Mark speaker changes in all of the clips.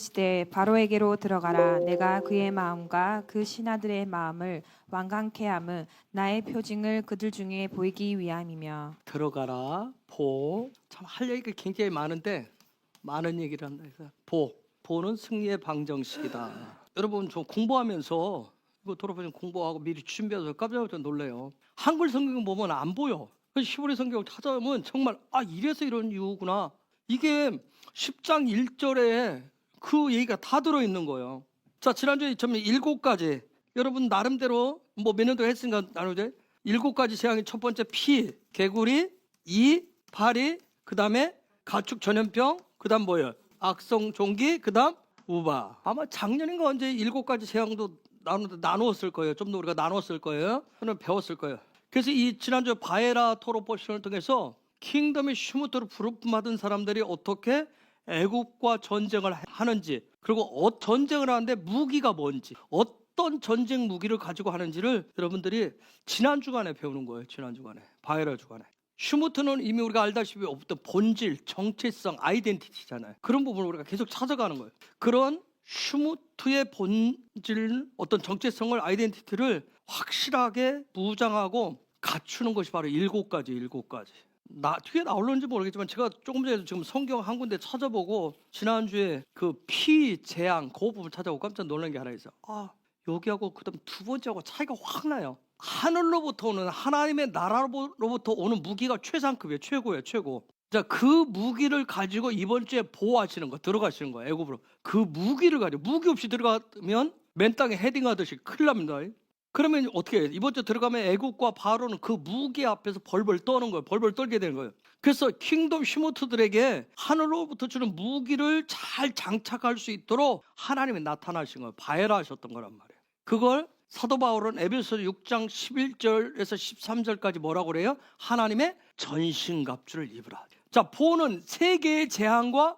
Speaker 1: 이르시되 바로에게로 들어가라. 내가 그의 마음과 그 신하들의 마음을 완강케 함은 나의 표징을 그들 중에 보이기 위함이며.
Speaker 2: 들어가라. 참 할 얘기가 굉장히 많은데 많은 얘기를 한다 해서 보는 승리의 방정식이다. 여러분 저 공부하면서 이거 돌아보면 공부하고 미리 준비해서 깜짝 놀래요. 한글 성경 보면 안 보여. 히브리 성경 찾아보면 정말 이래서 이런 이유구나. 이게 10장 1절에 그 얘기가 다 들어있는 거예요. 자, 지난주에 처음에 7가지 여러분 나름대로 뭐 몇 년도 했으니까 나누죠. 7가지 재앙이 첫 번째 피, 개구리, 파리, 그 다음에 가축 전염병, 그 다음 뭐예요? 악성 종기, 그 다음 우바. 아마 작년인가 언제 7가지 재앙도 나누었을 거예요. 좀 더 우리가 나눴을 거예요. 그럼 배웠을 거예요. 그래서 이 지난주 바에라 토로 포션을 통해서 킹덤의 슈무트로 부름받은 사람들이 어떻게 애국과 전쟁을 하는지, 그리고 전쟁을 하는데 무기가 뭔지, 어떤 전쟁 무기를 가지고 하는지를 여러분들이 지난 주간에 배우는 거예요. 지난 주간에 바에라 주간에. 슈무트는 이미 우리가 알다시피 어떤 본질, 정체성, 아이덴티티잖아요. 그런 부분을 우리가 계속 찾아가는 거예요. 그런 슈무트의 본질, 어떤 정체성을, 아이덴티티를 확실하게 무장하고 갖추는 것이 바로 7가지. 뒤에 나올는지 모르겠지만 제가 조금 전에 지금 성경 한 군데 찾아보고 지난주에 그 재앙 그 부분 찾아보고 깜짝 놀란 게 하나 있어요. 여기하고 그다음 두 번째하고 차이가 확 나요. 하늘로부터 오는, 하나님의 나라로부터 오는 무기가 최상급이에요. 최고예요. 최고. 자, 그 무기를 가지고 이번 주에 보호하시는 거, 들어가시는 거예요. 애굽으로. 그 무기를 가지고, 무기 없이 들어가면 맨 땅에 헤딩하듯이 큰일 납니다. 그러면 어떻게 해요? 이번 주 들어가면 애국과 바로는 그 무기 앞에서 벌벌 떠는 거예요. 벌벌 떨게 되는 거예요. 그래서 킹덤 슈무트들에게 하늘로부터 주는 무기를 잘 장착할 수 있도록 하나님이 나타나신 거예요. 바에라 하셨던 거란 말이에요. 그걸 사도 바울은 에베소 6장 11절에서 13절까지 뭐라고 그래요? 하나님의 전신갑주를 입으라. 자, 보는 세 개의 재앙과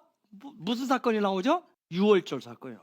Speaker 2: 무슨 사건이 나오죠? 유월절 사건이에요.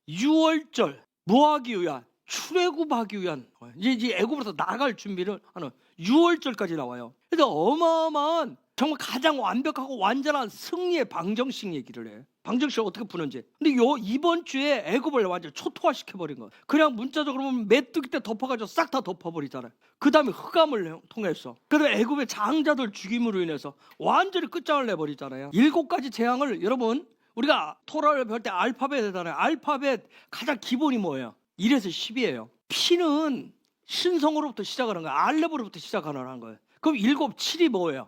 Speaker 2: 유월절 뭐 하기 위한? 출애굽하기 위한, 이제 애굽으로서 나갈 준비를 하는 유월절까지 나와요. 그래서 어마어마한, 정말 가장 완벽하고 완전한 승리의 방정식 얘기를 해. 방정식을 어떻게 푸는지. 근데 이번 주에 애굽을 완전 초토화시켜버린 거예요. 그냥 문자적으로 보면 메뚜기 때 덮어가지고 싹 다 덮어버리잖아요. 그 다음에 흑암을 통해서, 그 다음에 애굽의 장자들 죽임으로 인해서 완전히 끝장을 내버리잖아요. 7가지 재앙을 여러분, 우리가 토라를 배울 때 알파벳 하잖아요. 알파벳 가장 기본이 뭐예요? 1에서 10이에요. P는 신성으로부터 시작하는 거예요. 알렙으로부터 시작하는 거예요. 그럼 7, 7이 뭐예요?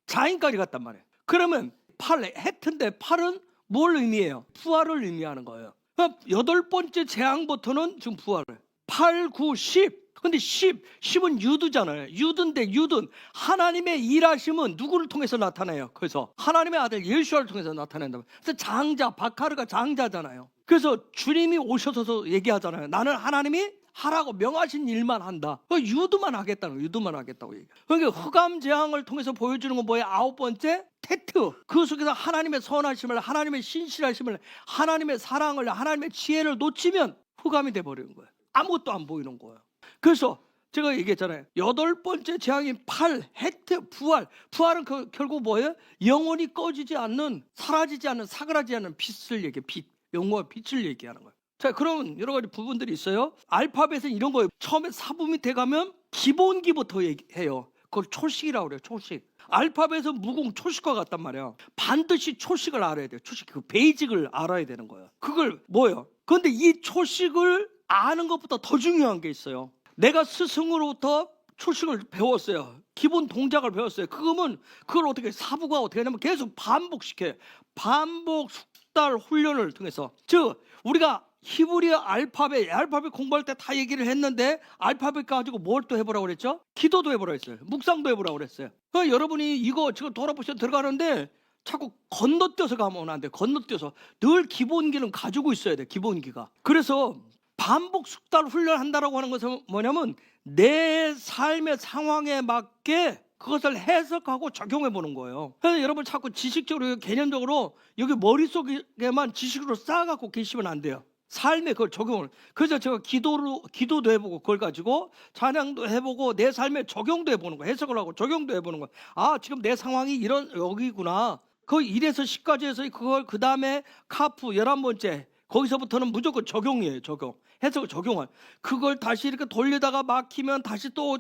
Speaker 2: 자인까지 갔단 말이에요. 그러면 헤트인데 8은 뭘 의미해요? 부활을 의미하는 거예요. 그럼 8번째 재앙부터는 지금 부활을. 8, 9, 10. 근데 10은 유드잖아요. 유드인데 유드는 하나님의 일하심은 누구를 통해서 나타나요? 그래서 하나님의 아들 예수를 통해서 나타낸다. 그래서 장자, 바카르가 장자잖아요. 그래서 주님이 오셔서 얘기하잖아요. 나는 하나님이 하라고 명하신 일만 한다. 유드만 하겠다고 얘기해요. 그러니까 흑암 재앙을 통해서 보여주는 건 뭐예요? 9번째 테트. 그 속에서 하나님의 선하심을, 하나님의 신실하심을, 하나님의 사랑을, 하나님의 지혜를 놓치면 흑암이 돼버리는 거예요. 아무것도 안 보이는 거예요. 그래서 제가 얘기했잖아요. 8번째 재앙인 헤트, 부활. 부활은 결국 뭐예요? 영원히 꺼지지 않는, 사라지지 않는, 사그라지지 않는 빛을 얘기해요. 영원한 빛을 얘기하는 거예요. 자, 그럼 여러 가지 부분들이 있어요. 알파벳은 이런 거예요. 처음에 사부 밑에 가면 기본기부터 얘기해요. 그걸 초식이라고 그래요. 초식. 알파벳은 무공 초식과 같단 말이에요. 반드시 초식을 알아야 돼요. 초식, 그 베이직을 알아야 되는 거예요. 그걸 뭐예요? 그런데 이 초식을 아는 것보다 더 중요한 게 있어요. 내가 스승으로부터 초식을 배웠어요. 기본 동작을 배웠어요. 그걸 어떻게, 사부가 어떻게 하냐면 계속 반복시켜요. 반복 숙달 훈련을 통해서. 즉 우리가 히브리어 알파벳 공부할 때 다 얘기를 했는데, 알파벳 가지고 뭘 또 해보라고 그랬죠? 기도도 해보라고 했어요. 묵상도 해보라고 그랬어요. 그러니까 여러분이 이거 지금 돌아보셔 들어가는데 자꾸 건너뛰어서 가면 안 돼. 건너뛰어서 늘 기본기는 가지고 있어야 돼. 기본기가. 그래서 반복 숙달 훈련한다라고 하는 것은 뭐냐면 내 삶의 상황에 맞게 그것을 해석하고 적용해 보는 거예요. 그래서 여러분 자꾸 지식적으로, 개념적으로 여기 머릿속에만 지식으로 쌓아갖고 계시면 안 돼요. 삶에 그걸 적용을. 그래서 제가 기도도 해보고 그걸 가지고 찬양도 해보고 내 삶에 적용도 해보는 거예요. 해석을 하고 적용도 해보는 거예요. 지금 내 상황이 이런 여기구나. 그 1에서 10까지 해서 그걸 그 다음에 카프 11번째 거기서부터는 무조건 적용이에요. 적용. 해석을 적용할. 그걸 다시 이렇게 돌리다가 막히면 다시 또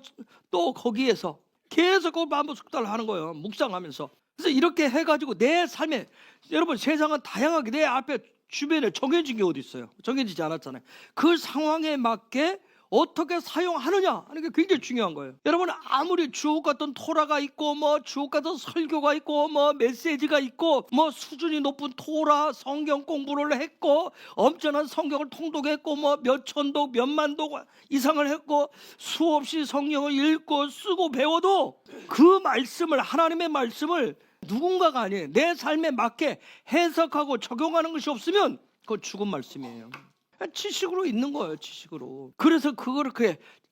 Speaker 2: 거기에서 계속 그 반복 숙달을 하는 거예요. 묵상하면서. 그래서 이렇게 해가지고 내 삶에, 여러분 세상은 다양하게 내 앞에 주변에 정해진 게 어디 있어요? 정해지지 않았잖아요. 그 상황에 맞게 어떻게 사용하느냐 하는 게 굉장히 중요한 거예요. 여러분 아무리 주옥 같은 토라가 있고 뭐 주옥 같은 설교가 있고 뭐 메시지가 있고 뭐 수준이 높은 토라 성경 공부를 했고 엄청난 성경을 통독했고 뭐 몇천독 몇만독 이상을 했고 수없이 성경을 읽고 쓰고 배워도 그 말씀을, 하나님의 말씀을 누군가가 아니에요. 내 삶에 맞게 해석하고 적용하는 것이 없으면 그건 죽은 말씀이에요. 지식으로 있는 거예요. 지식으로. 그래서 그거를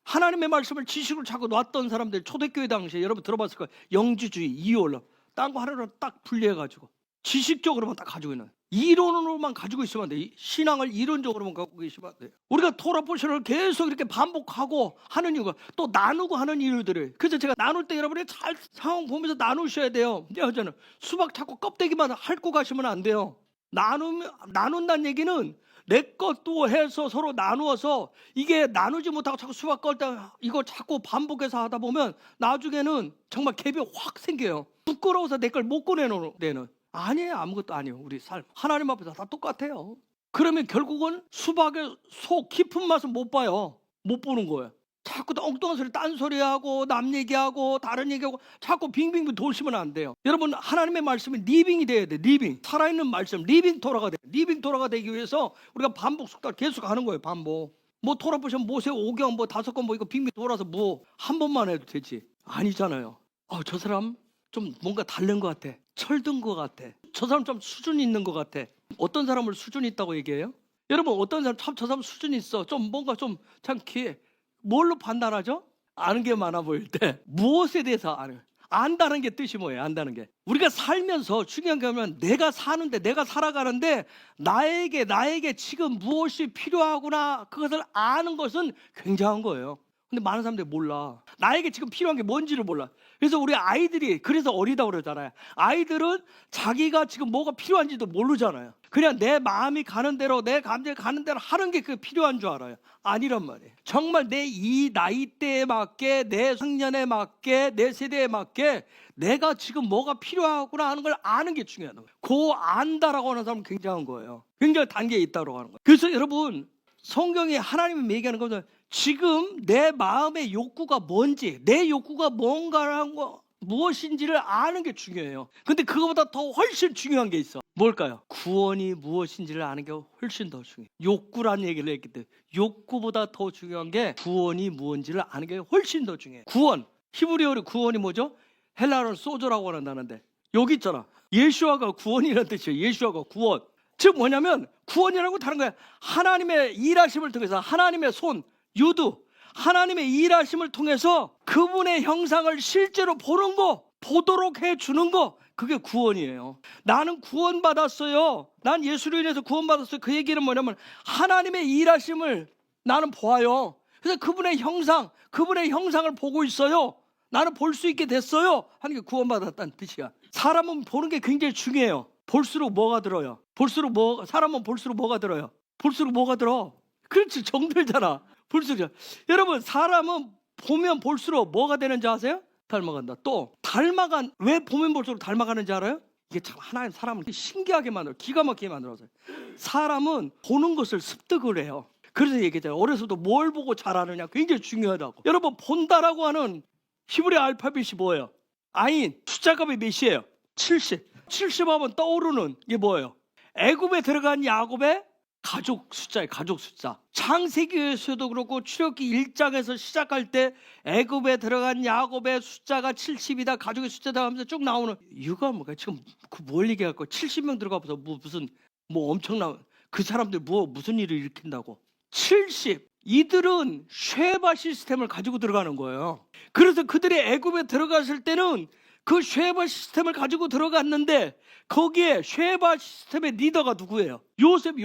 Speaker 2: 하나님의 말씀을 지식으로 자꾸 놨던 사람들, 초대교회 당시에 여러분 들어봤을 거예요. 영지주의, 이원론, 딴 거 하나로 딱 분리해가지고 지식적으로만 딱 가지고 있는, 이론으로만 가지고 있으면 안 돼요. 신앙을 이론적으로만 갖고 계시면 안 돼요. 우리가 토라 포션을 계속 이렇게 반복하고 하는 이유가 또 나누고 하는 이유들을. 그래서 제가 나눌 때 여러분이 잘 상황 보면서 나누셔야 돼요. 저는 수박 자꾸 껍데기만 핥고 가시면 안 돼요. 나눈다는 얘기는 내 것도 해서 서로 나누어서, 이게 나누지 못하고 자꾸 수박 껍데기 이거 자꾸 반복해서 하다 보면 나중에는 정말 갭이 확 생겨요. 부끄러워서 내 걸 못 꺼내는 데는. 아니에요. 아무것도 아니에요. 우리 삶 하나님 앞에서 다 똑같아요. 그러면 결국은 수박의 속 깊은 맛은 못 봐요. 못 보는 거예요. 자꾸 엉뚱한 소리, 딴소리하고 남 얘기하고 다른 얘기하고 자꾸 빙빙 돌시면 안 돼요. 여러분 하나님의 말씀이 리빙이 돼야 돼. 리빙. 살아있는 말씀, 리빙 토라가 돼. 리빙 토라가 되기 위해서 우리가 반복 숙달 계속 하는 거예요. 반복. 뭐 토라 보시면 모세 5경 뭐 5건 뭐 이거 빙빙 돌아서 뭐 한 번만 해도 되지. 아니잖아요. 저 사람 좀 뭔가 다른 것 같아. 철든 것 같아. 저 사람 좀 수준이 있는 것 같아. 어떤 사람을 수준이 있다고 얘기해요? 여러분 어떤 사람 참 저 사람 수준이 있어. 좀 뭔가 좀 참 뭘로 판단하죠? 아는 게 많아 보일 때 무엇에 대해서 안다는 게 뜻이 뭐예요? 안다는 게 우리가 살면서 중요한 게 뭐냐면 내가 사는데, 내가 살아가는데 나에게 지금 무엇이 필요하구나 그것을 아는 것은 굉장한 거예요. 근데 많은 사람들이 몰라. 나에게 지금 필요한 게 뭔지를 몰라. 그래서 우리 아이들이 그래서 어리다고 그러잖아요. 아이들은 자기가 지금 뭐가 필요한지도 모르잖아요. 그냥 내 마음이 가는 대로, 내 감정이 가는 대로 하는 게 그게 필요한 줄 알아요. 아니란 말이에요. 정말 내 이 나이대에 맞게, 내 학년에 맞게, 내 세대에 맞게 내가 지금 뭐가 필요하구나 하는 걸 아는 게 중요하다. 그 안다라고 하는 사람은 굉장한 거예요. 굉장히 단계에 있다고 하는 거예요. 그래서 여러분 성경에 하나님이 얘기하는 것은 지금 내 마음의 욕구가 뭔지, 내 욕구가 뭔가라는 거 무엇인지를 아는 게 중요해요. 근데 그거보다 더 훨씬 중요한 게 있어. 뭘까요? 구원이 무엇인지를 아는 게 훨씬 더 중요해요. 욕구라는 얘기를 했기 때문에 욕구보다 더 중요한 게 구원이 무엇인지를 아는 게 훨씬 더 중요해요. 구원, 히브리어로 구원이 뭐죠? 헬라어로 소조라고 한다는데 여기 있잖아. 예수아가 구원이라는 뜻이에요. 예수아가 구원. 즉 뭐냐면 구원이라고 다른 거야. 하나님의 일하심을 통해서, 하나님의 손, 유두, 하나님의 일하심을 통해서 그분의 형상을 실제로 보도록 해주는 거, 그게 구원이에요. 나는 구원받았어요. 난 예수로 인해서 구원받았어요. 그 얘기는 뭐냐면 하나님의 일하심을 나는 보아요. 그래서 그분의 형상을 보고 있어요. 나는 볼 수 있게 됐어요 하는 게 구원받았다는 뜻이야. 사람은 보는 게 굉장히 중요해요. 볼수록 뭐가 들어요? 사람은 볼수록 뭐가 들어요? 볼수록 뭐가 들어? 그렇지, 정들잖아. 볼수록. 여러분 사람은 보면 볼수록 뭐가 되는지 아세요? 닮아간다. 또 왜 보면 볼수록 닮아가는지 알아요? 이게 참 하나님 사람을 신기하게 기가 막히게 만들어서요. 사람은 보는 것을 습득을 해요. 그래서 얘기했잖아요. 어려서도 뭘 보고 잘하느냐 굉장히 중요하다고. 여러분 본다라고 하는 히브리 알파벳이 뭐예요? 아인, 숫자값이 몇이에요? 70 하면 떠오르는 게 뭐예요? 애굽에 들어간 야곱의 가족 숫자예요. 가족 숫자. 창세기에서도 그렇고 출애굽기 1장에서 시작할 때 애굽에 들어간 야곱의 숫자가 70이다. 가족의 숫자다 하면서 쭉 나오는 이유가 뭘까요? 지금 뭘 얘기할까? 70명 들어가서 무슨 엄청난 그 사람들 무슨 일을 일으킨다고? 70. 이들은 쉐바 시스템을 가지고 들어가는 거예요. 그래서 그들이 애굽에 들어갔을 때는 그 쉐바 시스템을 가지고 들어갔는데 거기에 쉐바 시스템의 리더가 누구예요? 요셉이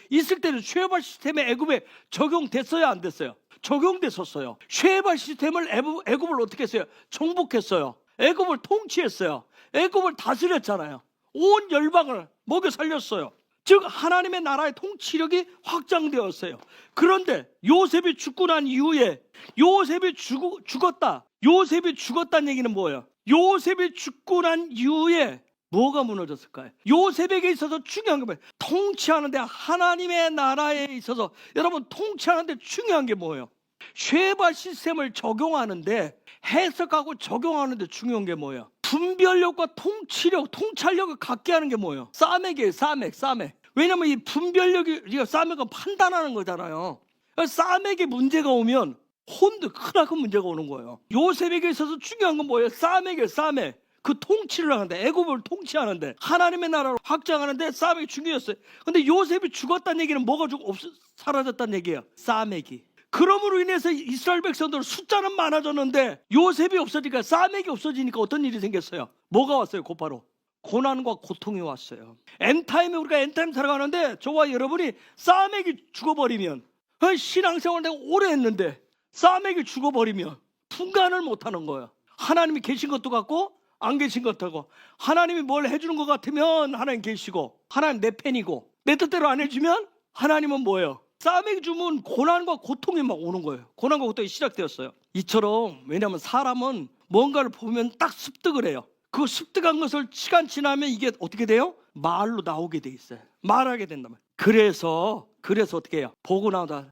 Speaker 2: 있을 때는 쉐바 시스템이 애굽에 적용됐어요, 안 됐어요? 적용됐었어요. 쉐바 시스템을 애굽을 어떻게 했어요? 정복했어요. 애굽을 통치했어요. 애굽을 다스렸잖아요. 온 열방을 먹여 살렸어요. 즉 하나님의 나라의 통치력이 확장되었어요. 그런데 요셉이 죽고 난 이후에 요셉이 죽었다. 요셉이 죽었다는 얘기는 뭐예요? 요셉이 죽고 난 이후에 뭐가 무너졌을까요? 요셉에게 있어서 중요한 게 뭐예요? 통치하는데, 하나님의 나라에 있어서 여러분 통치하는데 중요한 게 뭐예요? 쉐바 시스템을 적용하는데, 해석하고 적용하는데 중요한 게 뭐예요? 분별력과 통치력, 통찰력을 갖게 하는 게 뭐예요? 싸맥이에요. 싸맥. 왜냐면 이 분별력이, 싸맥은 판단하는 거잖아요. 싸맥에 문제가 오면 크나큰 문제가 오는 거예요. 요셉에게 있어서 중요한 건 뭐예요? 싸맥이에요. 싸맥. 그 통치를 하는데, 애굽을 통치하는데, 하나님의 나라를 확장하는데 싸맥이 중요했어요. 근데 요셉이 죽었다는 얘기는 뭐가 사라졌다는 얘기예요? 싸맥이. 그러므로 인해서 이스라엘 백성들 숫자는 많아졌는데 요셉이 없어지니까, 싸맥이 없어지니까 어떤 일이 생겼어요? 뭐가 왔어요? 곧바로 고난과 고통이 왔어요. 엔타임에, 우리가 엔타임 살아가는데 저와 여러분이 싸맥이 죽어버리면, 신앙생활 내가 오래 했는데 싸맥이 죽어버리면 분간을 못하는 거예요. 하나님이 계신 것도 같고 안 계신 것도 같고, 하나님이 뭘 해주는 것 같으면 하나님 계시고, 하나님 내 팬이고, 내 뜻대로 안 해주면 하나님은 뭐예요? 싸맥이 주면 고난과 고통이 막 오는 거예요. 고난과 고통이 시작되었어요. 이처럼, 왜냐하면 사람은 뭔가를 보면 딱 습득을 해요. 그 습득한 것을 시간 지나면 이게 어떻게 돼요? 말로 나오게 돼 있어요. 말하게 된단 말이에요. 그래서 어떻게 해요? 보고 나오다,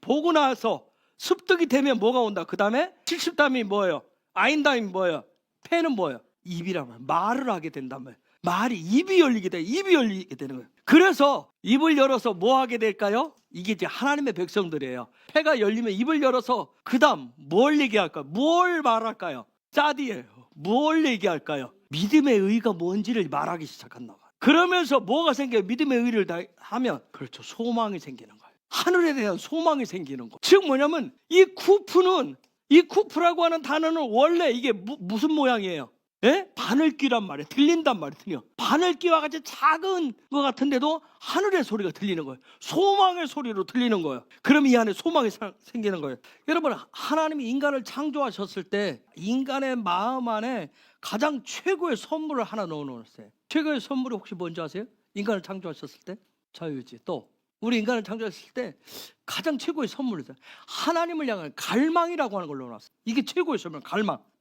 Speaker 2: 보고 나서 습득이 되면 뭐가 온다? 그 다음에 70담이 뭐예요? 아인담이 뭐예요? 폐는 뭐예요? 입이란 말이에요. 말을 하게 된단 말이에요. 말이, 입이 열리게 돼요. 입이 열리게 되는 거예요. 그래서 입을 열어서 뭐 하게 될까요? 이게 이제 하나님의 백성들이에요. 폐가 열리면 입을 열어서 그 다음 뭘 얘기할까요? 뭘 말할까요? 짜디예요. 뭘 얘기할까요? 믿음의 의가 뭔지를 말하기 시작한단 말이에요. 그러면서 뭐가 생겨요? 믿음의 의를 다 하면, 그렇죠, 소망이 생기는 거예요. 하늘에 대한 소망이 생기는 거예요. 즉 뭐냐면, 이 쿠프라고 하는 단어는 원래 이게 무슨 모양이에요? 예? 바늘귀란 말이에요. 들린단 말이에요. 들려. 바늘귀와 같이 작은 것 같은데도 하늘의 소리가 들리는 거예요. 소망의 소리로 들리는 거예요. 그럼 이 안에 소망이 생기는 거예요. 여러분, 하나님이 인간을 창조하셨을 때 인간의 마음 안에 가장 최고의 선물을 하나 넣어놓으셨어요. 최고의 선물이 혹시 뭔지 아세요? 인간을 창조하셨을 때 자유지. 또 우리 인간을 창조했을 때 가장 최고의 선물이죠. 하나님을 향한 갈망이라고 하는 걸 넣어놨어요. 이게 최고의 선물,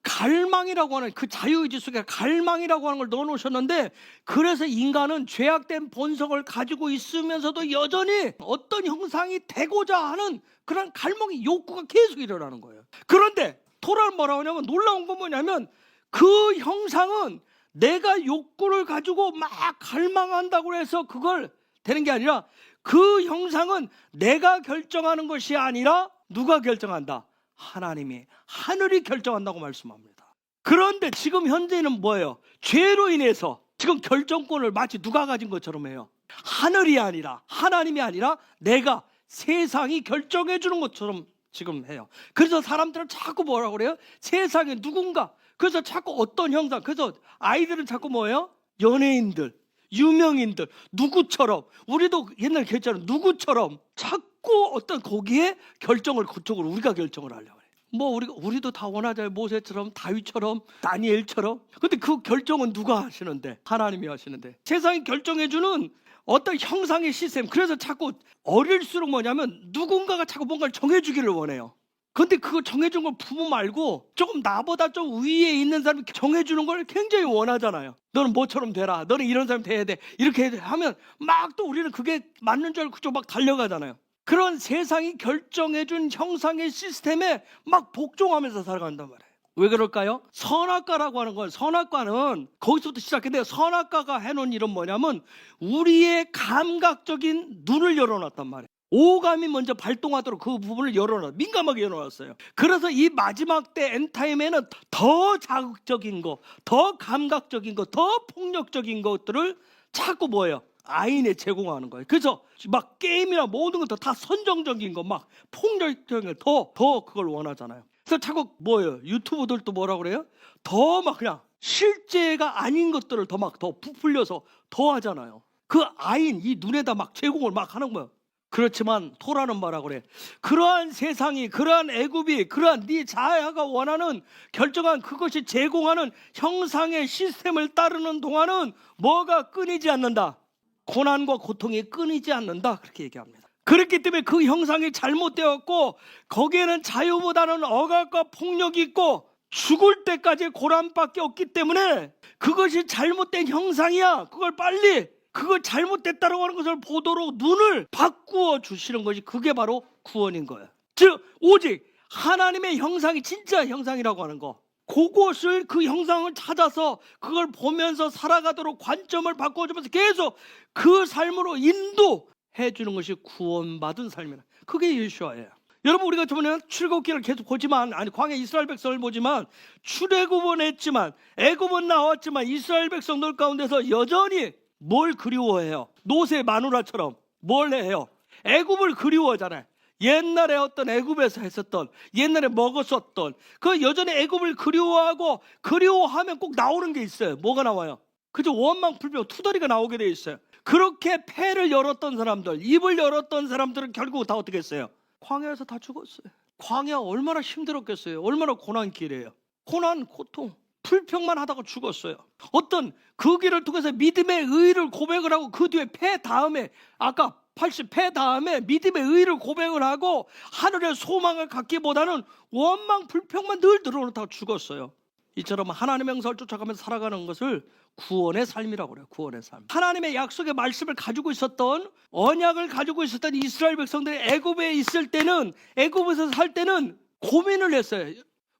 Speaker 2: 갈망이라고 하는, 그 자유의지 속에 갈망이라고 하는 걸 넣어놓으셨는데, 그래서 인간은 죄악된 본성을 가지고 있으면서도 여전히 어떤 형상이 되고자 하는 그런 갈망이, 욕구가 계속 일어나는 거예요. 그런데 토라는 뭐라고 하냐면, 놀라운 건 뭐냐면, 그 형상은 내가 욕구를 가지고 막 갈망한다고 해서 그걸 되는 게 아니라, 그 형상은 내가 결정하는 것이 아니라 누가 결정한다? 하나님이, 하늘이 결정한다고 말씀합니다. 그런데 지금 현재는 뭐예요? 죄로 인해서 지금 결정권을 마치 누가 가진 것처럼 해요. 하늘이 아니라, 하나님이 아니라 내가, 세상이 결정해 주는 것처럼 지금 해요. 그래서 사람들은 자꾸 뭐라고 그래요? 세상에 누군가, 그래서 자꾸 어떤 형상, 그래서 아이들은 자꾸 뭐예요? 연예인들, 유명인들, 누구처럼, 우리도 옛날에 그랬잖아요. 누구처럼 자꾸 어떤 거기에 결정을, 그쪽으로 우리가 결정을 하려고 해요. 뭐 우리도 다 원하잖아요. 모세처럼, 다윗처럼, 다니엘처럼. 근데 그 결정은 누가 하시는데? 하나님이 하시는데. 세상이 결정해주는 어떤 형상의 시스템. 그래서 자꾸 어릴수록 뭐냐면 누군가가 자꾸 뭔가를 정해주기를 원해요. 근데 그거 정해준 걸 부모 말고 조금 나보다 좀 위에 있는 사람이 정해주는 걸 굉장히 원하잖아요. 너는 뭐처럼 되라, 너는 이런 사람이 돼야 돼, 이렇게 하면 막 또 우리는 그게 맞는 줄 알고 그쪽 막 달려가잖아요. 그런 세상이 결정해준 형상의 시스템에 막 복종하면서 살아간단 말이에요. 왜 그럴까요? 선악과라고 하는 건, 선악과는 거기서부터 시작했는데, 선악과가 해놓은 일은 뭐냐면 우리의 감각적인 눈을 열어놨단 말이에요. 오감이 먼저 발동하도록 그 부분을 민감하게 열어놨어요. 그래서 이 마지막 때 엔타임에는 더 자극적인 거, 더 감각적인 거, 더 폭력적인 것들을 자꾸 뭐예요? 아인에 제공하는 거예요. 그래서 막 게임이나 모든 것도 다 선정적인 거, 막 폭력적인 거, 더 그걸 원하잖아요. 그래서 자꾸 뭐예요? 유튜브들도 뭐라고 그래요? 더 막 그냥 실제가 아닌 것들을 더 부풀려서 더 하잖아요. 그 아인, 이 눈에다 막 제공을 막 하는 거예요. 그렇지만 토라는 뭐라 그래? 그러한 세상이, 그러한 애굽이, 그러한 네 자아가 원하는 결정한 그것이 제공하는 형상의 시스템을 따르는 동안은 뭐가 끊이지 않는다. 고난과 고통이 끊이지 않는다. 그렇게 얘기합니다. 그렇기 때문에 그 형상이 잘못되었고 거기에는 자유보다는 억압과 폭력이 있고 죽을 때까지 고난밖에 없기 때문에 그것이 잘못된 형상이야. 그걸 빨리 그거 잘못됐다고 하는 것을 보도록 눈을 바꾸어 주시는 것이 그게 바로 구원인 거예요. 즉 오직 하나님의 형상이 진짜 형상이라고 하는 거, 그것을 그 형상을 찾아서 그걸 보면서 살아가도록 관점을 바꿔주면서 계속 그 삶으로 인도해 주는 것이 구원받은 삶이라. 그게 예수와예요. 여러분 우리가 저번에 출애굽기를 계속 보지만, 아니 광야 이스라엘 백성을 보지만 출애굽은 했지만 애굽은 나왔지만 이스라엘 백성들 가운데서 여전히 뭘 그리워해요? 노새 마누라처럼 뭘 해요? 애굽을 그리워하잖아요. 옛날에 어떤 애굽에서 했었던, 옛날에 먹었었던 그 여전히 애굽을 그리워하고, 그리워하면 꼭 나오는 게 있어요. 뭐가 나와요? 그저 원망불평 투덜이가 나오게 돼 있어요. 그렇게 폐를 열었던 사람들, 입을 열었던 사람들은 결국 다 어떻게 했어요? 광야에서 다 죽었어요. 광야 얼마나 힘들었겠어요. 얼마나 고난길이에요. 고난, 고통, 불평만 하다가 죽었어요. 어떤 그 길을 통해서 믿음의 의를 고백을 하고 그 뒤에 패 다음에, 아까 80패 다음에 믿음의 의를 고백을 하고 하늘의 소망을 갖기보다는 원망 불평만 늘 늘어놓다가 죽었어요. 이처럼 하나님의 형상을 쫓아가면서 살아가는 것을 구원의 삶이라고 그래요. 구원의 삶. 하나님의 약속의 말씀을 가지고 있었던, 언약을 가지고 있었던 이스라엘 백성들이 애굽에 있을 때는, 애굽에서 살 때는 고민을 했어요.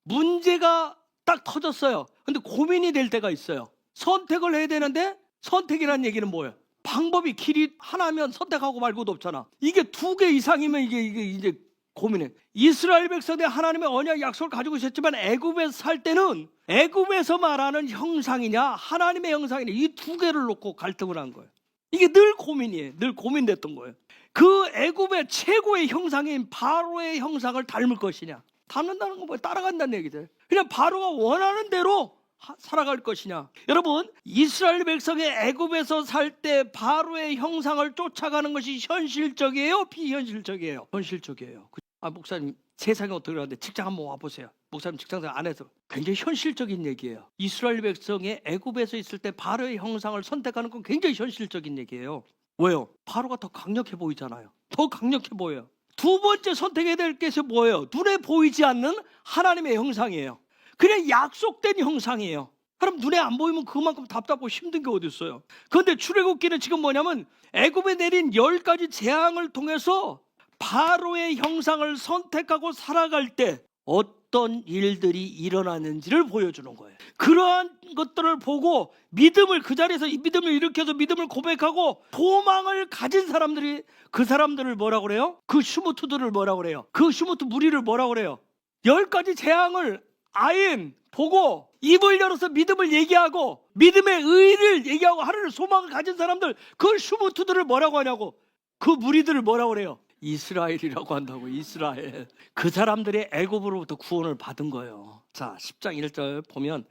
Speaker 2: 문제가 딱 터졌어요. 근데 고민이 될 때가 있어요. 선택을 해야 되는데, 선택이라는 얘기는 뭐예요? 방법이, 길이 하나면 선택하고 말고도 없잖아. 이게 두 개 이상이면 이게 이제 고민해. 이스라엘 백성들이 하나님의 언약 약속을 가지고 있었지만 애굽에서 살 때는 애굽에서 말하는 형상이냐 하나님의 형상이냐, 이 두 개를 놓고 갈등을 한 거예요. 이게 늘 고민이에요. 늘 고민됐던 거예요. 그 애굽의 최고의 형상인 바로의 형상을 닮을 것이냐, 닮는다는 건 뭐예요? 따라간다는 얘기죠. 그냥 바로가 원하는 대로 살아갈 것이냐. 여러분, 이스라엘 백성의 애굽에서 살 때 바로의 형상을 쫓아가는 것이 현실적이에요? 비현실적이에요? 현실적이에요. 목사님 세상에 어떻게 그러는데 직장 한번 와보세요. 목사님 직장생 안에서 굉장히 현실적인 얘기예요. 이스라엘 백성의 애굽에서 있을 때 바로의 형상을 선택하는 건 굉장히 현실적인 얘기예요. 왜요? 바로가 더 강력해 보이잖아요. 더 강력해 보여요. 두 번째 선택해야 될 것이 뭐예요? 눈에 보이지 않는 하나님의 형상이에요. 그냥 약속된 형상이에요. 그럼 눈에 안 보이면 그만큼 답답하고 힘든 게 어디 있어요? 그런데 출애굽기는 지금 뭐냐면 애굽에 내린 10가지 재앙을 통해서 바로의 형상을 선택하고 살아갈 때 어떤 일들이 일어나는지를 보여주는 거예요. 그러한 것들을 보고 믿음을, 그 자리에서 이 믿음을 일으켜서 믿음을 고백하고 소망을 가진 사람들이, 그 사람들을 뭐라고 그래요? 그 슈무트들을 뭐라고 그래요? 그 슈무트 무리를 뭐라고 그래요? 10가지 재앙을 아인 보고 입을 열어서 믿음을 얘기하고 믿음의 의를 얘기하고 하늘의 소망을 가진 사람들, 그 슈무트들을 뭐라고 하냐고, 그 무리들을 뭐라고 그래요? 이스라엘이라고 한다고. 이스라엘. 그 사람들이 애굽으로부터 구원을 받은 거예요. 자, 10장 1절 보면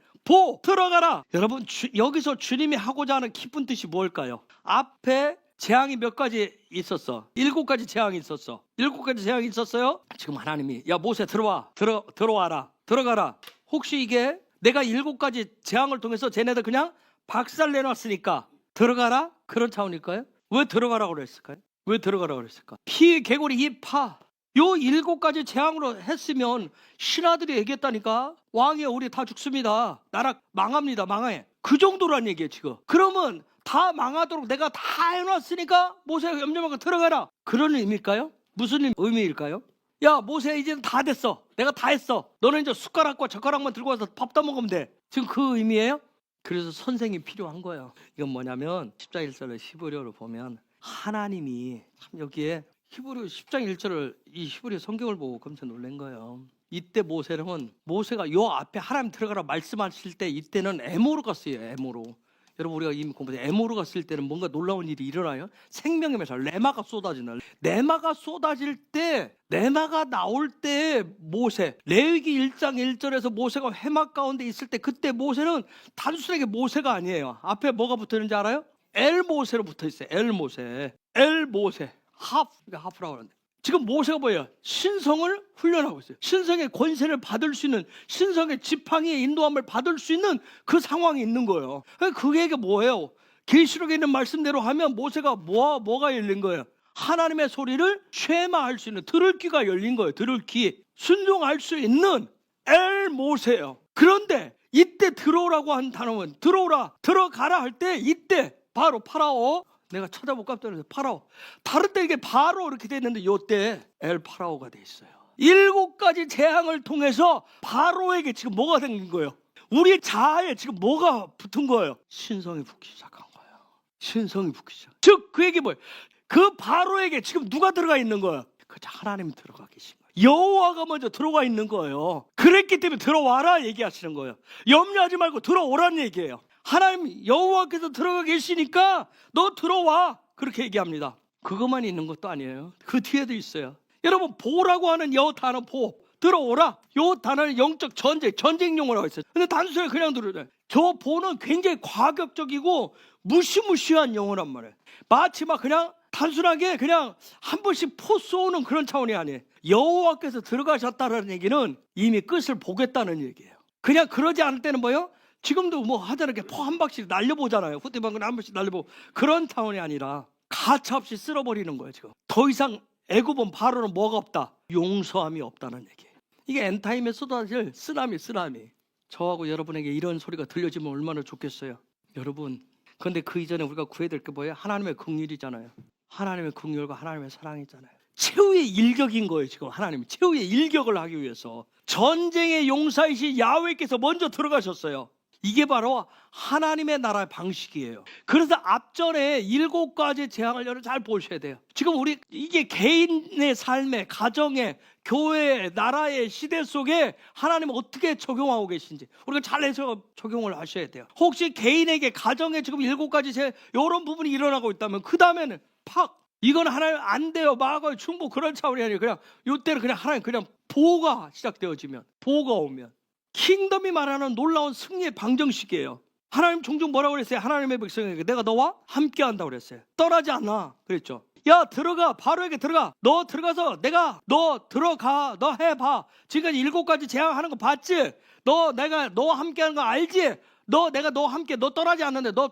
Speaker 2: 들어가라. 여러분, 여기서 주님이 하고자 하는 깊은 뜻이 뭘까요? 앞에 재앙이 몇 가지 있었어? 7가지 재앙이 있었어. 7가지 재앙이 있었어요. 지금 하나님이 야 모세 들어와라. 들어가라. 혹시 이게 내가 7가지 재앙을 통해서 쟤네들 그냥 박살 내놨으니까 들어가라? 그런 차원일까요? 왜 들어가라고 그랬을까요? 왜 들어가라고 그랬을까? 피, 개구리, 이 파, 요 7가지 재앙으로 했으면 신하들이 얘기했다니까. 왕이여, 우리 다 죽습니다. 나라 망합니다. 망해. 그 정도란 얘기예요 지금. 그러면 다 망하도록 내가 다 해놨으니까 모세가 염려하고 들어가라. 그런 의미일까요? 무슨 의미일까요? 야 모세, 이제는 다 됐어. 내가 다 했어. 너는 이제 숟가락과 젓가락만 들고 와서 밥 떠먹으면 돼. 지금 그 의미예요? 그래서 선생이 필요한 거예요. 이건 뭐냐면 10장 1절을 히브리어로 보면 하나님이 참, 여기에 히브리 10장 1절을 이 히브리 성경을 보고 깜짝 놀란 거예요. 이때 모세가 요 앞에 하나님 들어가라 말씀하실 때 이때는 에모로가 쓰여요. 에모로. 여러분, 우리가 이미 공부했는데 에모로가 쓸 때는 뭔가 놀라운 일이 일어나요. 생명의 멸사, 레마가 쏟아지는, 레마가 쏟아질 때, 레마가 나올 때 모세, 레위기 1장 1절에서 모세가 회막 가운데 있을 때, 그때 모세는 단순하게 모세가 아니에요. 앞에 뭐가 붙어 있는지 알아요? 엘모세로 붙어 있어요. 엘모세. 하프라고 하는데 지금 모세가 뭐예요? 신성을 훈련하고 있어요. 신성의 권세를 받을 수 있는, 신성의 지팡이의 인도함을 받을 수 있는 그 상황이 있는 거예요. 그게 뭐예요? 계시록에 있는 말씀대로 하면 모세가 뭐가 열린 거예요? 하나님의 소리를 쉐마할 수 있는 들을 귀가 열린 거예요. 들을 귀, 순종할 수 있는 엘 모세예요. 그런데 이때 들어오라고 한 단어는 들어가라 할 때 이때 바로 파라오, 내가 찾아보고 깜짝 놀랐어요. 파라오. 다른 때 이게 바로 이렇게 돼 있는데 요때 엘 파라오가 돼 있어요. 7가지 재앙을 통해서 바로에게 지금 뭐가 생긴 거예요? 우리 자아에 지금 뭐가 붙은 거예요? 신성이 붙기 시작한 거예요. 신성이 붙기 시작. 즉 그 얘기 뭐예요? 그 바로에게 지금 누가 들어가 있는 거예요? 그저 하나님이 들어가 계신 거예요. 여호와가 먼저 들어가 있는 거예요. 그랬기 때문에 들어와라 얘기하시는 거예요. 염려하지 말고 들어오라는 얘기예요. 하나님 여호와께서 들어가 계시니까 너 들어와 그렇게 얘기합니다. 그것만 있는 것도 아니에요. 그 뒤에도 있어요. 여러분 보라고 하는 여 단어 보, 들어오라. 요 단어는 영적 전쟁 용어라고 했어요. 근데 단순히 그냥 들어오잖아요. 저 보는 굉장히 과격적이고 무시무시한 용어란 말이에요. 마치 막 그냥 단순하게 그냥 한 번씩 포 쏘는 그런 차원이 아니에요. 여호와께서 들어가셨다는 얘기는 이미 끝을 보겠다는 얘기예요. 그냥 그러지 않을 때는 뭐예요? 지금도 뭐 하잖아요. 포 한 방씩 날려보잖아요. 후대방은 한 번씩 날려보고 그런 차원이 아니라 가차없이 쓸어버리는 거예요. 지금 더 이상 애굽은 바로는 뭐가 없다? 용서함이 없다는 얘기예요. 이게 엔타임에 쏟아질 쓰나미. 저하고 여러분에게 이런 소리가 들려지면 얼마나 좋겠어요. 여러분, 그런데 그 이전에 우리가 구해야 될 게 뭐예요? 하나님의 긍휼이잖아요. 하나님의 긍휼과 하나님의 사랑이잖아요. 최후의 일격인 거예요. 지금 하나님이 최후의 일격을 하기 위해서 전쟁의 용사이신 야훼께서 먼저 들어가셨어요. 이게 바로 하나님의 나라의 방식이에요. 그래서 앞전에 7가지 재앙을 여러분 잘 보셔야 돼요. 지금 우리 이게 개인의 삶에, 가정에, 교회에, 나라의 시대 속에 하나님은 어떻게 적용하고 계신지 우리가 잘 해서 적용을 하셔야 돼요. 혹시 개인에게, 가정에 지금 7가지 이런 부분이 일어나고 있다면 그 다음에는 이건 하나님 안 돼요. 막아요. 충분 그런 차원이 아니에요. 그냥 이때는 그냥 하나님 그냥 보호가 시작되어지면, 보호가 오면 킹덤이 말하는 놀라운 승리의 방정식이에요. 하나님 종종 뭐라고 그랬어요? 하나님의 백성에게 내가 너와 함께 한다고 그랬어요. 떠나지 않아 그랬죠. 야 들어가, 바로에게 들어가. 너 들어가서 너 들어가, 너 해봐. 지금까지 7가지 재앙하는 거 봤지? 내가 너와 함께 하는 거 알지? 내가 너와 함께, 너 떠나지 않는데 너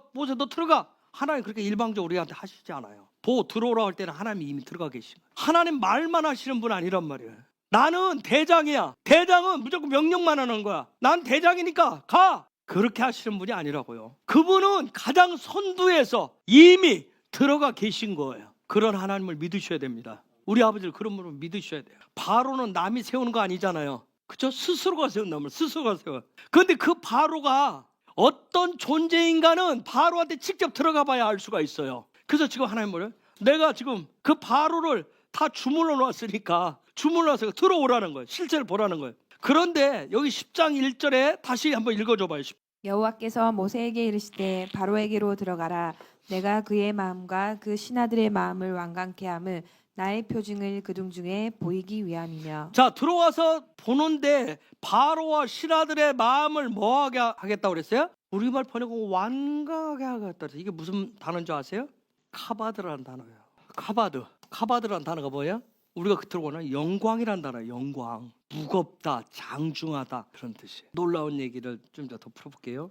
Speaker 2: 들어가. 하나님 그렇게 일방적으로 우리한테 하시지 않아요. 들어오라 할 때는 하나님이 이미 들어가 계신 거예요. 하나님 말만 하시는 분 아니란 말이에요. 나는 대장이야. 대장은 무조건 명령만 하는 거야. 난 대장이니까 가. 그렇게 하시는 분이 아니라고요. 그분은 가장 선두에서 이미 들어가 계신 거예요. 그런 하나님을 믿으셔야 됩니다. 우리 아버지를 그런 분을 믿으셔야 돼요. 바로는 남이 세우는 거 아니잖아요. 그렇죠? 스스로가 세운 남을 스스로가 세워요. 그런데 그 바로가 어떤 존재인가는 바로한테 직접 들어가 봐야 알 수가 있어요. 그래서 지금 하나님 뭐래요? 내가 지금 그 바로를 다 주물러 놨으니까 주물러서 들어오라는 거예요. 실제를 보라는 거예요. 그런데 여기 10장 1절에 다시 한번 읽어줘 봐요.
Speaker 1: 여호와께서 모세에게 이르시되 바로에게로 들어가라. 내가 그의 마음과 그 신하들의 마음을 완강케 함은 나의 표징을 그중 중에 보이기 위함이며.
Speaker 2: 자, 들어와서 보는데 바로와 신하들의 마음을 뭐하게 하겠다고 그랬어요? 우리말 번역은 완강하게 하겠다. 이게 무슨 단어인 줄 아세요? 카바드라는 단어예요. 카바드라는 단어가 뭐예요? 우리가 들어보는 영광이라는 단어예요. 영광. 무겁다, 장중하다 그런 뜻이에요. 놀라운 얘기를 좀 더 풀어볼게요.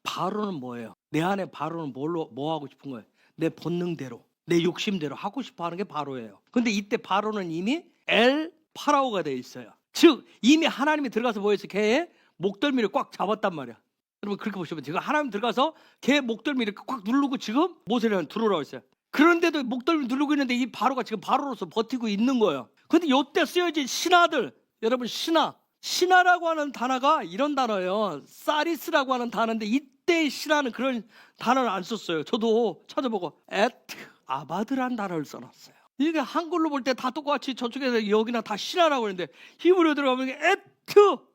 Speaker 2: 바로는 뭐예요? 내 안에 바로는 뭐 하고 싶은 거예요? 내 본능대로, 내 욕심대로 하고 싶어 하는 게 바로예요. 근데 이때 바로는 이미 엘 파라오가 돼 있어요. 즉 이미 하나님이 들어가서 뭐 했어요? 걔의 목덜미를 꽉 잡았단 말이야. 여러분 그렇게 보시면 지금 하나님 들어가서 걔의 목덜미를 꽉 누르고 지금 모세를 들어오라고 했어요. 그런데도 목덜미 누르고 있는데 이 바로가 지금 바로로서 버티고 있는 거예요. 근데 요때 쓰여진 신하들, 여러분 신하라고 하는 단어가 이런 단어예요. 사리스라고 하는 단어인데 이때의 신하는 그런 단어를 안 썼어요. 저도 찾아보고 아바드란 단어를 써놨어요. 이게 한글로 볼 때 다 똑같이 저쪽에서 여기나 다 신하라고 하는데 히브리어 들어가면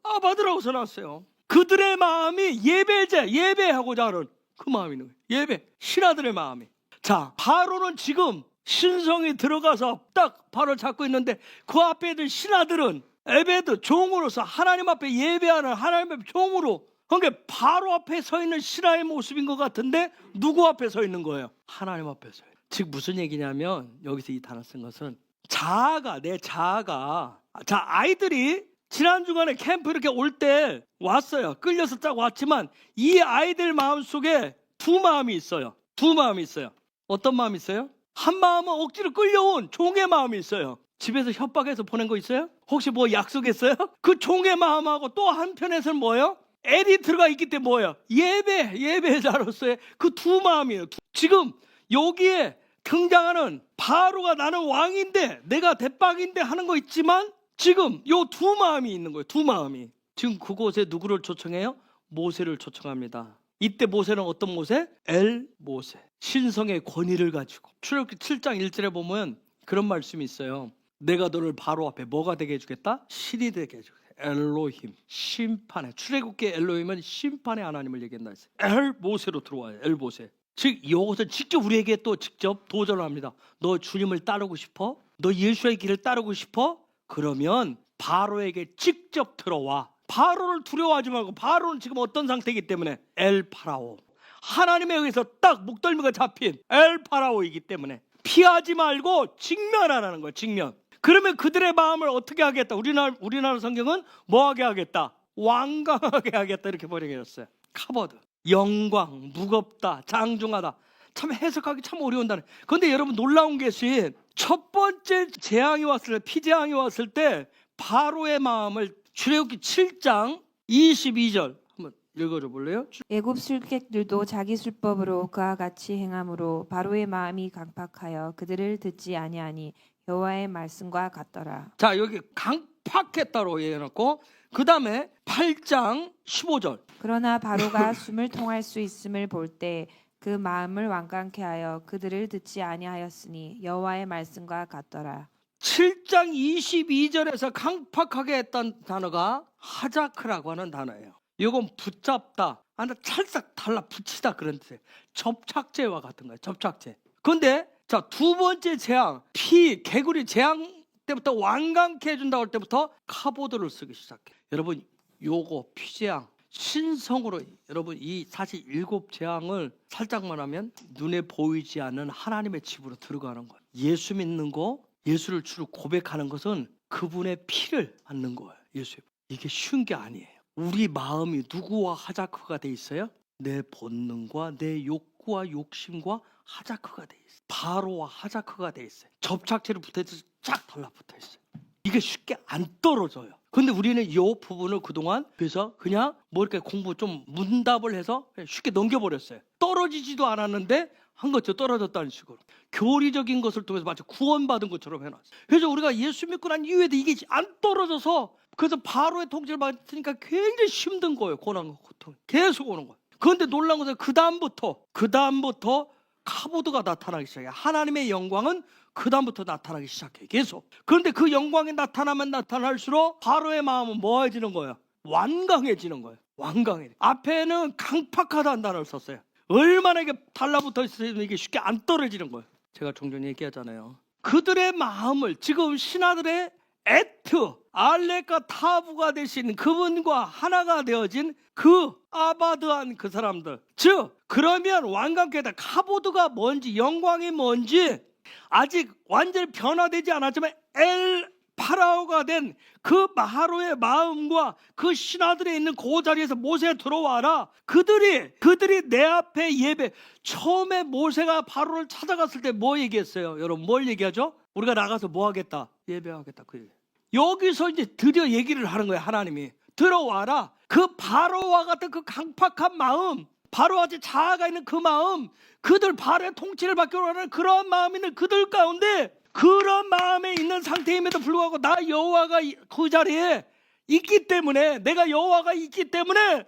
Speaker 2: 아바드라고 써놨어요. 그들의 마음이 예배하고자 하는 그 마음이 있는 거예요. 예배, 신하들의 마음이. 자, 바로는 지금 신성이 들어가서 딱 바로 잡고 있는데 그 앞에 있는 신하들은 에베드, 종으로서 하나님 앞에 예배하는 하나님 앞에 종으로, 그러니까 바로 앞에 서 있는 신하의 모습인 것 같은데 누구 앞에 서 있는 거예요? 하나님 앞에 서 있는. 즉 무슨 얘기냐면 여기서 이 단어 쓴 것은 자아가, 내 자아가, 자, 아이들이 지난 주간에 캠프 이렇게 올 때 왔어요. 끌려서 딱 왔지만 이 아이들 마음속에 두 마음이 있어요. 두 마음이 있어요. 어떤 마음이 있어요? 한 마음은 억지로 끌려온 종의 마음이 있어요. 집에서 협박해서 보낸 거 있어요? 혹시 뭐 약속했어요? 그 종의 마음하고 또 한편에서는 뭐예요? 에디트가 있기 때문에 뭐예요? 예배자로서의 그 두 마음이에요. 지금 여기에 등장하는 바로가 나는 왕인데 내가 대빵인데 하는 거 있지만 지금 요 두 마음이 있는 거예요. 두 마음이. 지금 그곳에 누구를 초청해요? 모세를 초청합니다. 이때 모세는 어떤 모세? 엘 모세. 신성의 권위를 가지고. 출애굽기 7장 1절에 보면 그런 말씀이 있어요. 내가 너를 바로 앞에 뭐가 되게 해주겠다? 신이 되게 해주겠다. 엘로힘, 심판의. 출애굽기 엘로힘은 심판의 하나님을 얘기한다 했어요. 엘 모세로 들어와요. 엘 모세. 즉 이것은 직접 우리에게 또 직접 도전을 합니다. 너 주님을 따르고 싶어? 너 예수의 길을 따르고 싶어? 그러면 바로에게 직접 들어와. 바로를 두려워하지 말고, 바로는 지금 어떤 상태이기 때문에 엘 파라오, 하나님에 의해서 딱 목덜미가 잡힌 엘 파라오이기 때문에 피하지 말고 직면하라는 거예요. 직면. 그러면 그들의 마음을 어떻게 하겠다? 우리나라 성경은 뭐하게 하겠다? 완강하게 하겠다 이렇게 번역해줬어요. 카버드. 영광, 무겁다, 장중하다. 참 해석하기 참 어려운 단어. 그런데 여러분 놀라운 것이 첫 번째 재앙이 왔을 때, 피재앙이 왔을 때 바로의 마음을 출애굽기 7장 22절 한번 읽어줘 볼래요?
Speaker 1: 애굽 술객들도 자기 술법으로 그와 같이 행함으로 바로의 마음이 강팍하여 그들을 듣지 아니하니 여호와의 말씀과 같더라.
Speaker 2: 자, 여기 강팍했다로 얘기해놓고 그 다음에 8장 15절.
Speaker 1: 그러나 바로가 숨을 통할 수 있음을 볼 때 그 마음을 완강케 하여 그들을 듣지 아니하였으니 여호와의 말씀과 같더라.
Speaker 2: 7장 22절에서 강팍하게 했던 단어가 하자크라고 하는 단어예요. 이건 붙잡다, 찰싹 달라붙이다 그런 뜻이에요. 접착제와 같은 거예요. 접착제. 그런데 자, 두 번째 재앙, 개구리 재앙 때부터 완강케 해준다고 할 때부터 카보드를 쓰기 시작해. 여러분 요거 피재앙 신성으로, 여러분 이 사실 7 재앙을 살짝만 하면 눈에 보이지 않는 하나님의 집으로 들어가는 거예요. 예수 믿는 거, 예수를 주로 고백하는 것은 그분의 피를 받는 거예요. 예수의. 이게 쉬운 게 아니에요. 우리 마음이 누구와 하자크가 돼 있어요? 내 본능과 내 욕구와 욕심과 하자크가 돼 있어요. 바로와 하자크가 돼 있어요. 접착제로 붙어있어서 쫙 달라붙어 있어요. 이게 쉽게 안 떨어져요. 근데 우리는 이 부분을 그동안 그래서 그냥 뭐 이렇게 공부 좀 문답을 해서 쉽게 넘겨버렸어요. 떨어지지도 않았는데 한 것도 떨어졌다는 식으로 교리적인 것을 통해서 마치 구원받은 것처럼 해놨어요. 그래서 우리가 예수 믿고 난 이후에도 이게 안 떨어져서 그래서 바로의 통치를 받으니까 굉장히 힘든 거예요. 고난과 고통 계속 오는 거예요. 그런데 놀라운 것은 그 다음부터 카보드가 나타나기 시작해요. 하나님의 영광은 그 다음부터 나타나기 시작해요. 계속. 그런데 그 영광이 나타나면 나타날수록 바로의 마음은 뭐해지는 거예요? 완강해지는 거예요. 완강해. 앞에는 강팍하다는 단어를 썼어요. 얼마나 이게 달라붙어 있으면 이게 쉽게 안 떨어지는 거예요. 제가 종종 얘기하잖아요. 그들의 마음을 지금 신하들의 에트, 알렉과 타부가 되신 그분과 하나가 되어진 그 아바드한 그 사람들. 즉 그러면 완강케다. 카보드가 뭔지, 영광이 뭔지 아직 완전히 변화되지 않았지만 엘 파라오가 된 그 바로의 마음과 그 신하들에 있는 그 자리에서 모세 들어와라. 그들이 내 앞에 예배. 처음에 모세가 바로를 찾아갔을 때 뭐 얘기했어요? 여러분 뭘 얘기하죠? 우리가 나가서 뭐 하겠다? 예배하겠다. 그 얘기. 여기서 이제 드디어 얘기를 하는 거예요. 하나님이 들어와라. 그 바로와 같은 그 강팍한 마음, 바로와 같이 자아가 있는 그 마음, 그들 바로의 통치를 받기 원하는 그런 마음이 있는 그들 가운데, 그런 마음에 있는 상태임에도 불구하고 나 여호와가 그 자리에 있기 때문에, 내가 여호와가 있기 때문에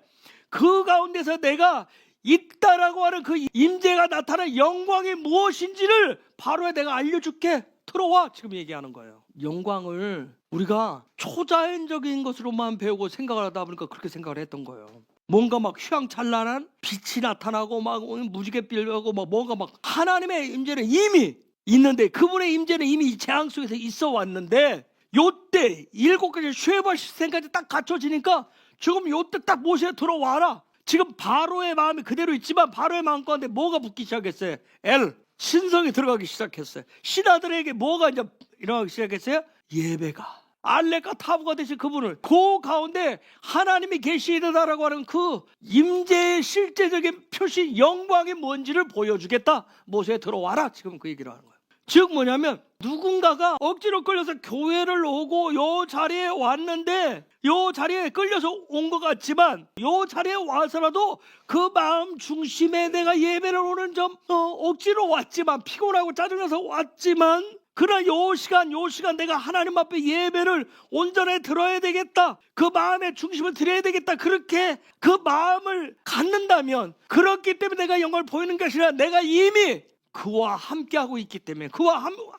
Speaker 2: 그 가운데서 내가 있다라고 하는 그 임재가 나타나는 영광이 무엇인지를 바로에 내가 알려줄게. 들어와. 지금 얘기하는 거예요. 영광을 우리가 초자연적인 것으로만 배우고 생각을 하다 보니까 그렇게 생각을 했던 거예요. 뭔가 막 휘황찬란한 빛이 나타나고 막 무지개 빛나고 막 뭔가 막 하나님의 임재는 이미 있는데, 그분의 임재는 이미 재앙 속에서 있어 왔는데, 요때 7가지 쉐바 시스템까지 딱 갖춰지니까 지금 요때 딱 모세 들어와라. 지금 바로의 마음이 그대로 있지만 바로의 마음 가운데 뭐가 붙기 시작했어요? 엘, 신성이 들어가기 시작했어요. 신하들에게 뭐가 이제 일어나기 시작했어요? 예배가. 알렉과 타부가 되신 그분을 그 가운데 하나님이 계시다라고 하는 그 임재의 실제적인 표시 영광이 뭔지를 보여주겠다. 모세 들어와라. 지금 그 얘기를 하는 거예요. 즉 뭐냐면 누군가가 억지로 끌려서 교회를 오고 요 자리에 왔는데 요 자리에 끌려서 온 것 같지만 요 자리에 와서라도 그 마음 중심에 내가 예배를 오는 점 억지로 왔지만 피곤하고 짜증나서 왔지만 그러나 요 시간 내가 하나님 앞에 예배를 온전히 들어야 되겠다. 그 마음의 중심을 드려야 되겠다. 그렇게 그 마음을 갖는다면 그렇기 때문에 내가 영광을 보이는 것이 아니라 내가 이미 그와 함께하고 있기 때문에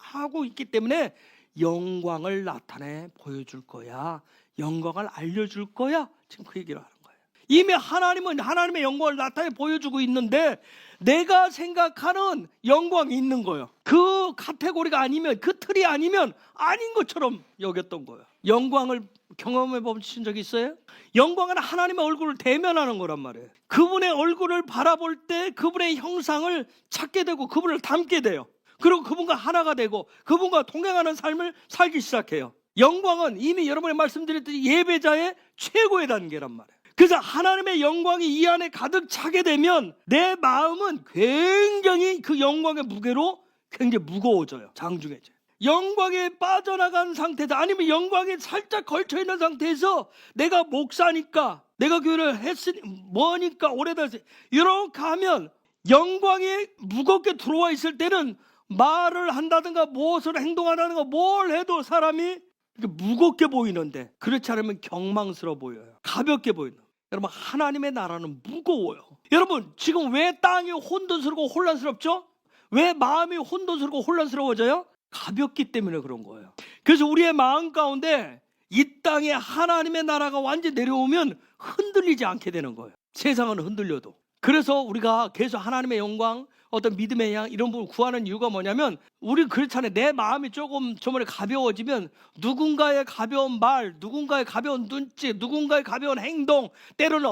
Speaker 2: 하고 있기 때문에 영광을 나타내 보여줄 거야. 영광을 알려줄 거야. 지금 그 얘기를 하는 거예요. 이미 하나님은 하나님의 영광을 나타내 보여주고 있는데 내가 생각하는 영광이 있는 거예요. 그 카테고리가 아니면 그 틀이 아니면 아닌 것처럼 여겼던 거예요. 영광을 경험해 보신 적 있어요? 영광은 하나님의 얼굴을 대면하는 거란 말이에요. 그분의 얼굴을 바라볼 때 그분의 형상을 찾게 되고 그분을 닮게 돼요. 그리고 그분과 하나가 되고 그분과 동행하는 삶을 살기 시작해요. 영광은 이미 여러분이 말씀드렸듯이 예배자의 최고의 단계란 말이에요. 그래서 하나님의 영광이 이 안에 가득 차게 되면 내 마음은 굉장히 그 영광의 무게로 굉장히 무거워져요. 장중해져요. 영광에 빠져나간 상태에서 아니면 영광에 살짝 걸쳐있는 상태에서 내가 목사니까 내가 교회를 했으니 뭐니까 오래돼서 이렇게 하면 영광이 무겁게 들어와 있을 때는 말을 한다든가 무엇을 행동한다든가 뭘 해도 사람이 무겁게 보이는데 그렇지 않으면 경망스러워 보여요. 가볍게 보이는. 여러분 하나님의 나라는 무거워요. 여러분 지금 왜 땅이 혼돈스럽고 혼란스럽죠? 왜 마음이 혼돈스럽고 혼란스러워져요? 가볍기 때문에 그런 거예요. 그래서 우리의 마음 가운데 이 땅에 하나님의 나라가 완전히 내려오면 흔들리지 않게 되는 거예요. 세상은 흔들려도. 그래서 우리가 계속 하나님의 영광, 어떤 믿음의 양 이런 부분을 구하는 이유가 뭐냐면 우리 그렇잖아요. 내 마음이 조금 저번에 가벼워지면 누군가의 가벼운 말, 누군가의 가벼운 눈짓, 누군가의 가벼운 행동, 때로는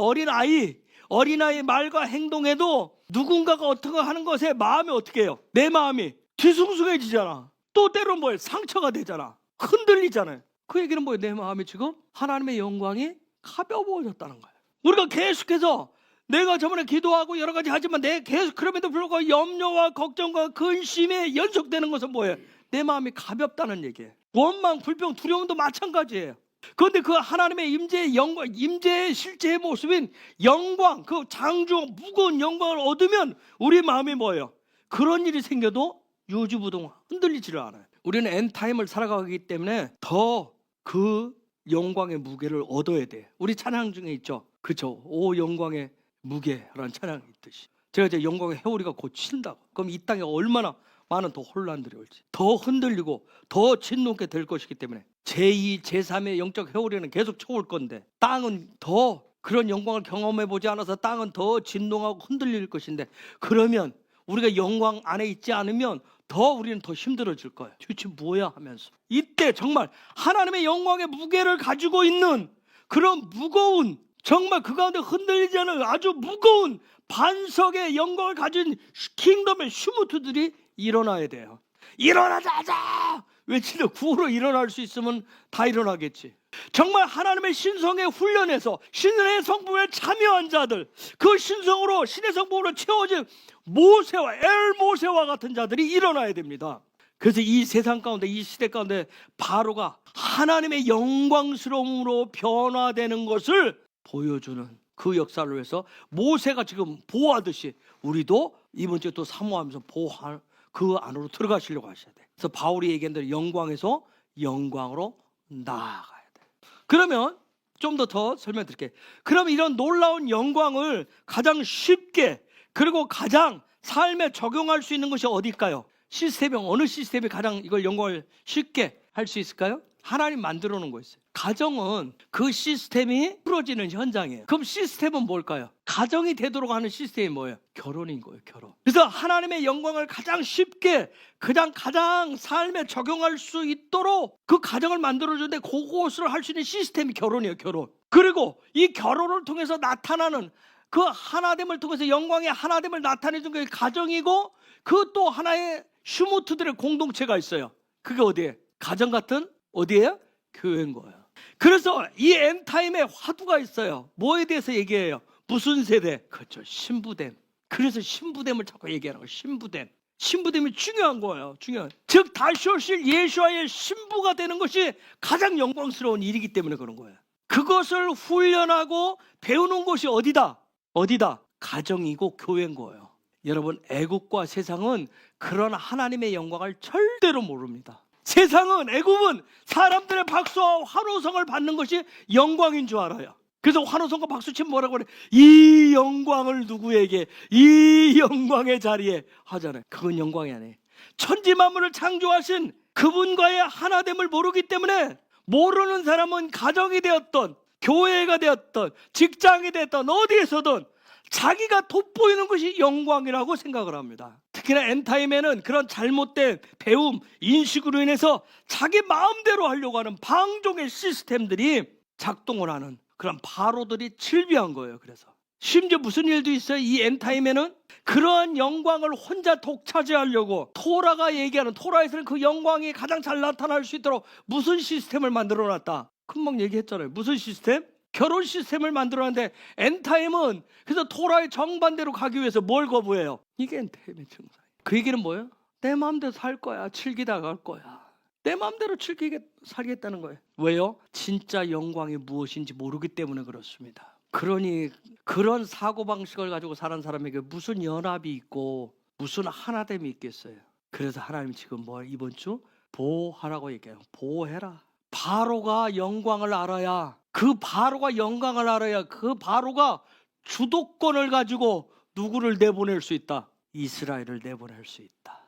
Speaker 2: 어린아이의 말과 행동에도 누군가가 어떤 거 하는 것에 마음이 어떻게 해요? 내 마음이 뒤숭숭해지잖아. 또 때로는 뭐예요? 상처가 되잖아. 흔들리잖아요. 그 얘기는 뭐예요? 내 마음이 지금 하나님의 영광이 가벼워졌다는 거예요. 우리가 계속해서 내가 저번에 기도하고 여러 가지 하지만 내 계속 그럼에도 불구하고 염려와 걱정과 근심에 연속되는 것은 뭐예요? 내 마음이 가볍다는 얘기예요. 원망, 불평, 두려움도 마찬가지예요. 그런데 그 하나님의 임재의 영광, 임재의 실제의 모습인 영광, 그 장중 무거운 영광을 얻으면 우리 마음이 뭐예요? 그런 일이 생겨도 유지부동 흔들리지를 않아요. 우리는 엔타임을 살아가기 때문에 더 그 영광의 무게를 얻어야 돼. 우리 찬양 중에 있죠. 그렇죠. 오 영광의 무게라는 찬양이 있듯이 제가 이제 영광의 회오리가 곧 친다고. 그럼 이 땅에 얼마나 많은 더 혼란들이 올지, 더 흔들리고 더 진동게 될 것이기 때문에 제2, 제3의 영적 회오리는 계속 쳐올 건데 땅은 더 그런 영광을 경험해 보지 않아서 땅은 더 진동하고 흔들릴 것인데 그러면 우리가 영광 안에 있지 않으면 더 우리는 더 힘들어질 거예요. 도대체 뭐야 하면서 이때 정말 하나님의 영광의 무게를 가지고 있는 그런 무거운 정말 그 가운데 흔들리지 않은 아주 무거운 반석의 영광을 가진 킹덤의 슈무트들이 일어나야 돼요. 일어나자! 외치는 구호로 일어날 수 있으면 다 일어나겠지. 정말 하나님의 신성의 훈련에서 신의 성품에 참여한 자들, 그 신성으로 신의 성품으로 채워진 모세와 엘모세와 같은 자들이 일어나야 됩니다. 그래서 이 세상 가운데 이 시대 가운데 바로가 하나님의 영광스러움으로 변화되는 것을 보여주는 그 역사를 위해서 모세가 지금 보호하듯이 우리도 이번 주에 또 사모하면서 보호할 그 안으로 들어가시려고 하셔야 돼. 그래서 바울이 얘기한 대로 영광에서 영광으로 나아가야 돼. 그러면 좀 더 설명드릴게요. 그럼 이런 놀라운 영광을 가장 쉽게 그리고 가장 삶에 적용할 수 있는 것이 어딜까요? 시스템이 어느 시스템이 가장 이걸 영광을 쉽게 할 수 있을까요? 하나님 만들어 놓은 거였어요. 가정은 그 시스템이 풀어지는 현장이에요. 그럼 시스템은 뭘까요? 가정이 되도록 하는 시스템이 뭐예요? 결혼인 거예요. 결혼. 그래서 하나님의 영광을 가장 쉽게 그냥 가장 삶에 적용할 수 있도록 그 가정을 만들어주는데 그것을 할 수 있는 시스템이 결혼이에요. 결혼. 그리고 이 결혼을 통해서 나타나는 그 하나됨을 통해서 영광의 하나됨을 나타내준 게 가정이고 그 또 하나의 슈무트들의 공동체가 있어요. 그게 어디에? 가정 같은 어디에요? 교회인 거예요. 그래서 이 엔타임에 화두가 있어요. 뭐에 대해서 얘기해요? 무슨 세대? 그렇죠. 신부됨. 그래서 신부됨을 자꾸 얘기하는 거예요. 신부됨. 신부됨이 중요한 거예요. 중요한. 즉 다시 오실 예수와의 신부가 되는 것이 가장 영광스러운 일이기 때문에 그런 거예요. 그것을 훈련하고 배우는 곳이 어디다? 어디다? 가정이고 교회인 거예요. 여러분, 애국과 세상은 그런 하나님의 영광을 절대로 모릅니다. 세상은, 애국은 사람들의 박수와 환호성을 받는 것이 영광인 줄 알아요. 그래서 환호성과 박수치면 뭐라고 그래? 이 영광을 누구에게, 이 영광의 자리에 하잖아요. 그건 영광이 아니에요. 천지 만물을 창조하신 그분과의 하나됨을 모르기 때문에 모르는 사람은 가정이 되었던, 교회가 되었던, 직장이 되었던, 어디에서든 자기가 돋보이는 것이 영광이라고 생각을 합니다. 특히나 엔타임에는 그런 잘못된 배움, 인식으로 인해서 자기 마음대로 하려고 하는 방종의 시스템들이 작동을 하는 그런 바로들이 질비한 거예요. 그래서 심지어 무슨 일도 있어요. 이 엔타임에는 그러한 영광을 혼자 독차지하려고 토라가 얘기하는, 토라에서는 그 영광이 가장 잘 나타날 수 있도록 무슨 시스템을 만들어놨다. 금방 얘기했잖아요. 무슨 시스템? 결혼 시스템을 만들어놨는데 엔타임은 그래서 토라의 정반대로 가기 위해서 뭘 거부해요? 이게 엔타임의 증상이에요. 그 얘기는 뭐예요? 내 마음대로 살 거야. 즐기다 갈 거야. 내 마음대로 즐기게 살겠다는 거예요. 왜요? 진짜 영광이 무엇인지 모르기 때문에 그렇습니다. 그러니 그런 사고방식을 가지고 사는 사람에게 무슨 연합이 있고 무슨 하나됨이 있겠어요. 그래서 하나님이 지금 이번 주 보호하라고 얘기해요. 보호해라. 바로가 영광을 알아야, 그 바로가 영광을 알아야 그 바로가 주도권을 가지고 누구를 내보낼 수 있다? 이스라엘을 내보낼 수 있다.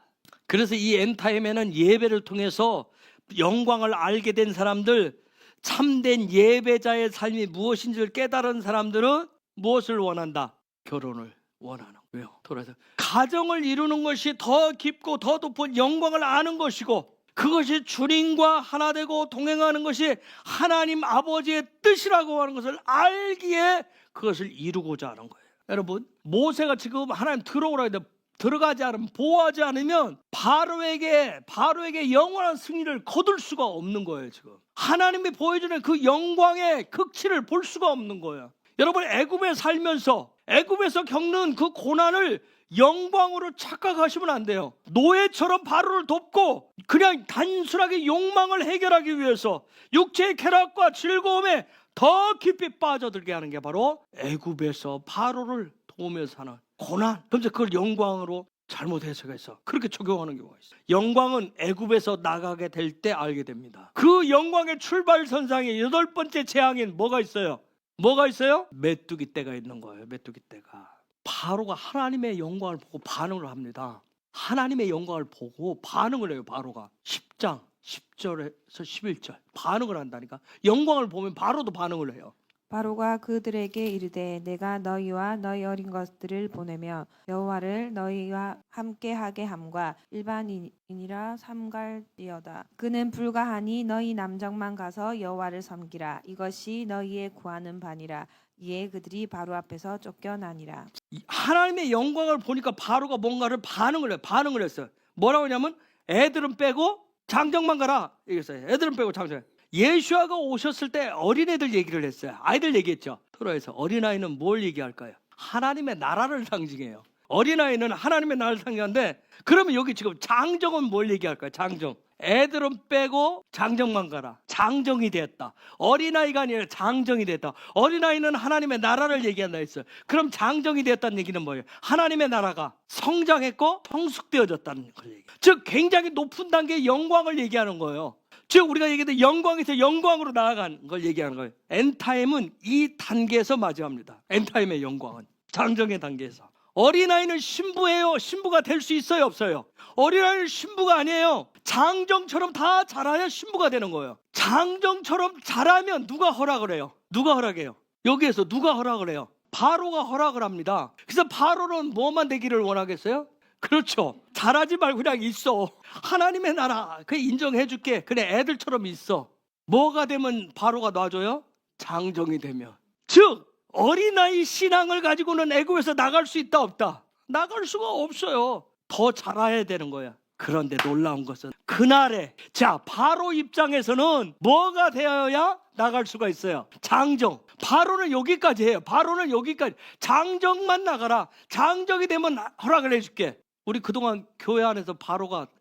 Speaker 2: 그래서 이 엔타임에는 예배를 통해서 영광을 알게 된 사람들, 참된 예배자의 삶이 무엇인지를 깨달은 사람들은 무엇을 원한다? 결혼을 원하는 거예요. 돌아서 가정을 이루는 것이 더 깊고 더 높은 영광을 아는 것이고, 그것이 주님과 하나 되고 동행하는 것이 하나님 아버지의 뜻이라고 하는 것을 알기에 그것을 이루고자 하는 거예요. 여러분, 모세가 지금 하나님 들어오라 했는데 들어가지 않으면, 보호하지 않으면 바로에게 영원한 승리를 거둘 수가 없는 거예요. 지금 하나님이 보여주는 그 영광의 극치를 볼 수가 없는 거예요. 여러분, 애굽에 살면서 애굽에서 겪는 그 고난을 영광으로 착각하시면 안 돼요. 노예처럼 바로를 돕고 그냥 단순하게 욕망을 해결하기 위해서 육체의 쾌락과 즐거움에 더 깊이 빠져들게 하는 게 바로 애굽에서 바로를 도우며 사는 고난. 그래서 그걸 영광으로 잘못 해석해서 그렇게 적용하는 경우가 있어요. 영광은 애굽에서 나가게 될 때 알게 됩니다. 그 영광의 출발선상에 8번째 재앙인 뭐가 있어요? 뭐가 있어요? 메뚜기 떼가 있는 거예요. 메뚜기 떼가. 바로가 하나님의 영광을 보고 반응을 합니다. 하나님의 영광을 보고 반응을 해요. 바로가 10장 10절에서 11절 반응을 한다니까. 영광을 보면 바로도 반응을 해요.
Speaker 1: 바로가 그들에게 이르되 내가 너희와 너희 어린 것들을 보내며 여호와를 너희와 함께하게 함과 일반인이라 삼갈지어다. 그는 불가하니 너희 남정만 가서 여호와를 섬기라. 이것이 너희의 구하는 바니라. 이에 그들이 바로 앞에서 쫓겨나니라.
Speaker 2: 하나님의 영광을 보니까 바로가 뭔가를 반응을 했어요. 뭐라고 하냐면 애들은 빼고 장정만 가라. 이랬어요. 애들은 빼고 장정. 예수아가 오셨을 때 어린애들 얘기를 했어요. 아이들 얘기했죠. 토라에서 어린아이는 뭘 얘기할까요? 하나님의 나라를 상징해요. 어린아이는 하나님의 나라를 상징하는데, 그러면 여기 지금 장정은 뭘 얘기할까요? 장정. 애들은 빼고 장정만 가라. 장정이 됐다. 어린아이가 아니라 장정이 됐다. 어린아이는 하나님의 나라를 얘기한다 했어요. 그럼 장정이 됐다는 얘기는 뭐예요? 하나님의 나라가 성장했고 성숙되어졌다는 걸 얘기해요. 즉 굉장히 높은 단계의 영광을 얘기하는 거예요. 즉 우리가 얘기했던 영광에서 영광으로 나아간 걸 얘기하는 거예요. 엔타임은 이 단계에서 맞이합니다. 엔타임의 영광은 장정의 단계에서. 어린아이는 신부예요. 신부가 될 수 있어요, 없어요? 어린아이는 신부가 아니에요. 장정처럼 다 자라야 신부가 되는 거예요. 장정처럼 자라면 누가 허락을 해요? 누가 허락해요? 여기에서 누가 허락을 해요? 바로가 허락을 합니다. 그래서 바로는 뭐만 되기를 원하겠어요? 그렇죠. 잘하지 말고 그냥 있어. 하나님의 나라 그 인정해 줄게. 그래, 애들처럼 있어. 뭐가 되면 바로가 놔줘요? 장정이 되면. 즉 어린아이 신앙을 가지고는 애굽에서 나갈 수 있다 없다? 나갈 수가 없어요. 더 자라야 되는 거야. 그런데 놀라운 것은 그날에 자 바로 입장에서는 뭐가 되어야 나갈 수가 있어요? 장정. 바로는 여기까지 해요. 바로는 여기까지. 장정만 나가라. 장정이 되면 허락을 해줄게. 우리 그동안 교회 안에서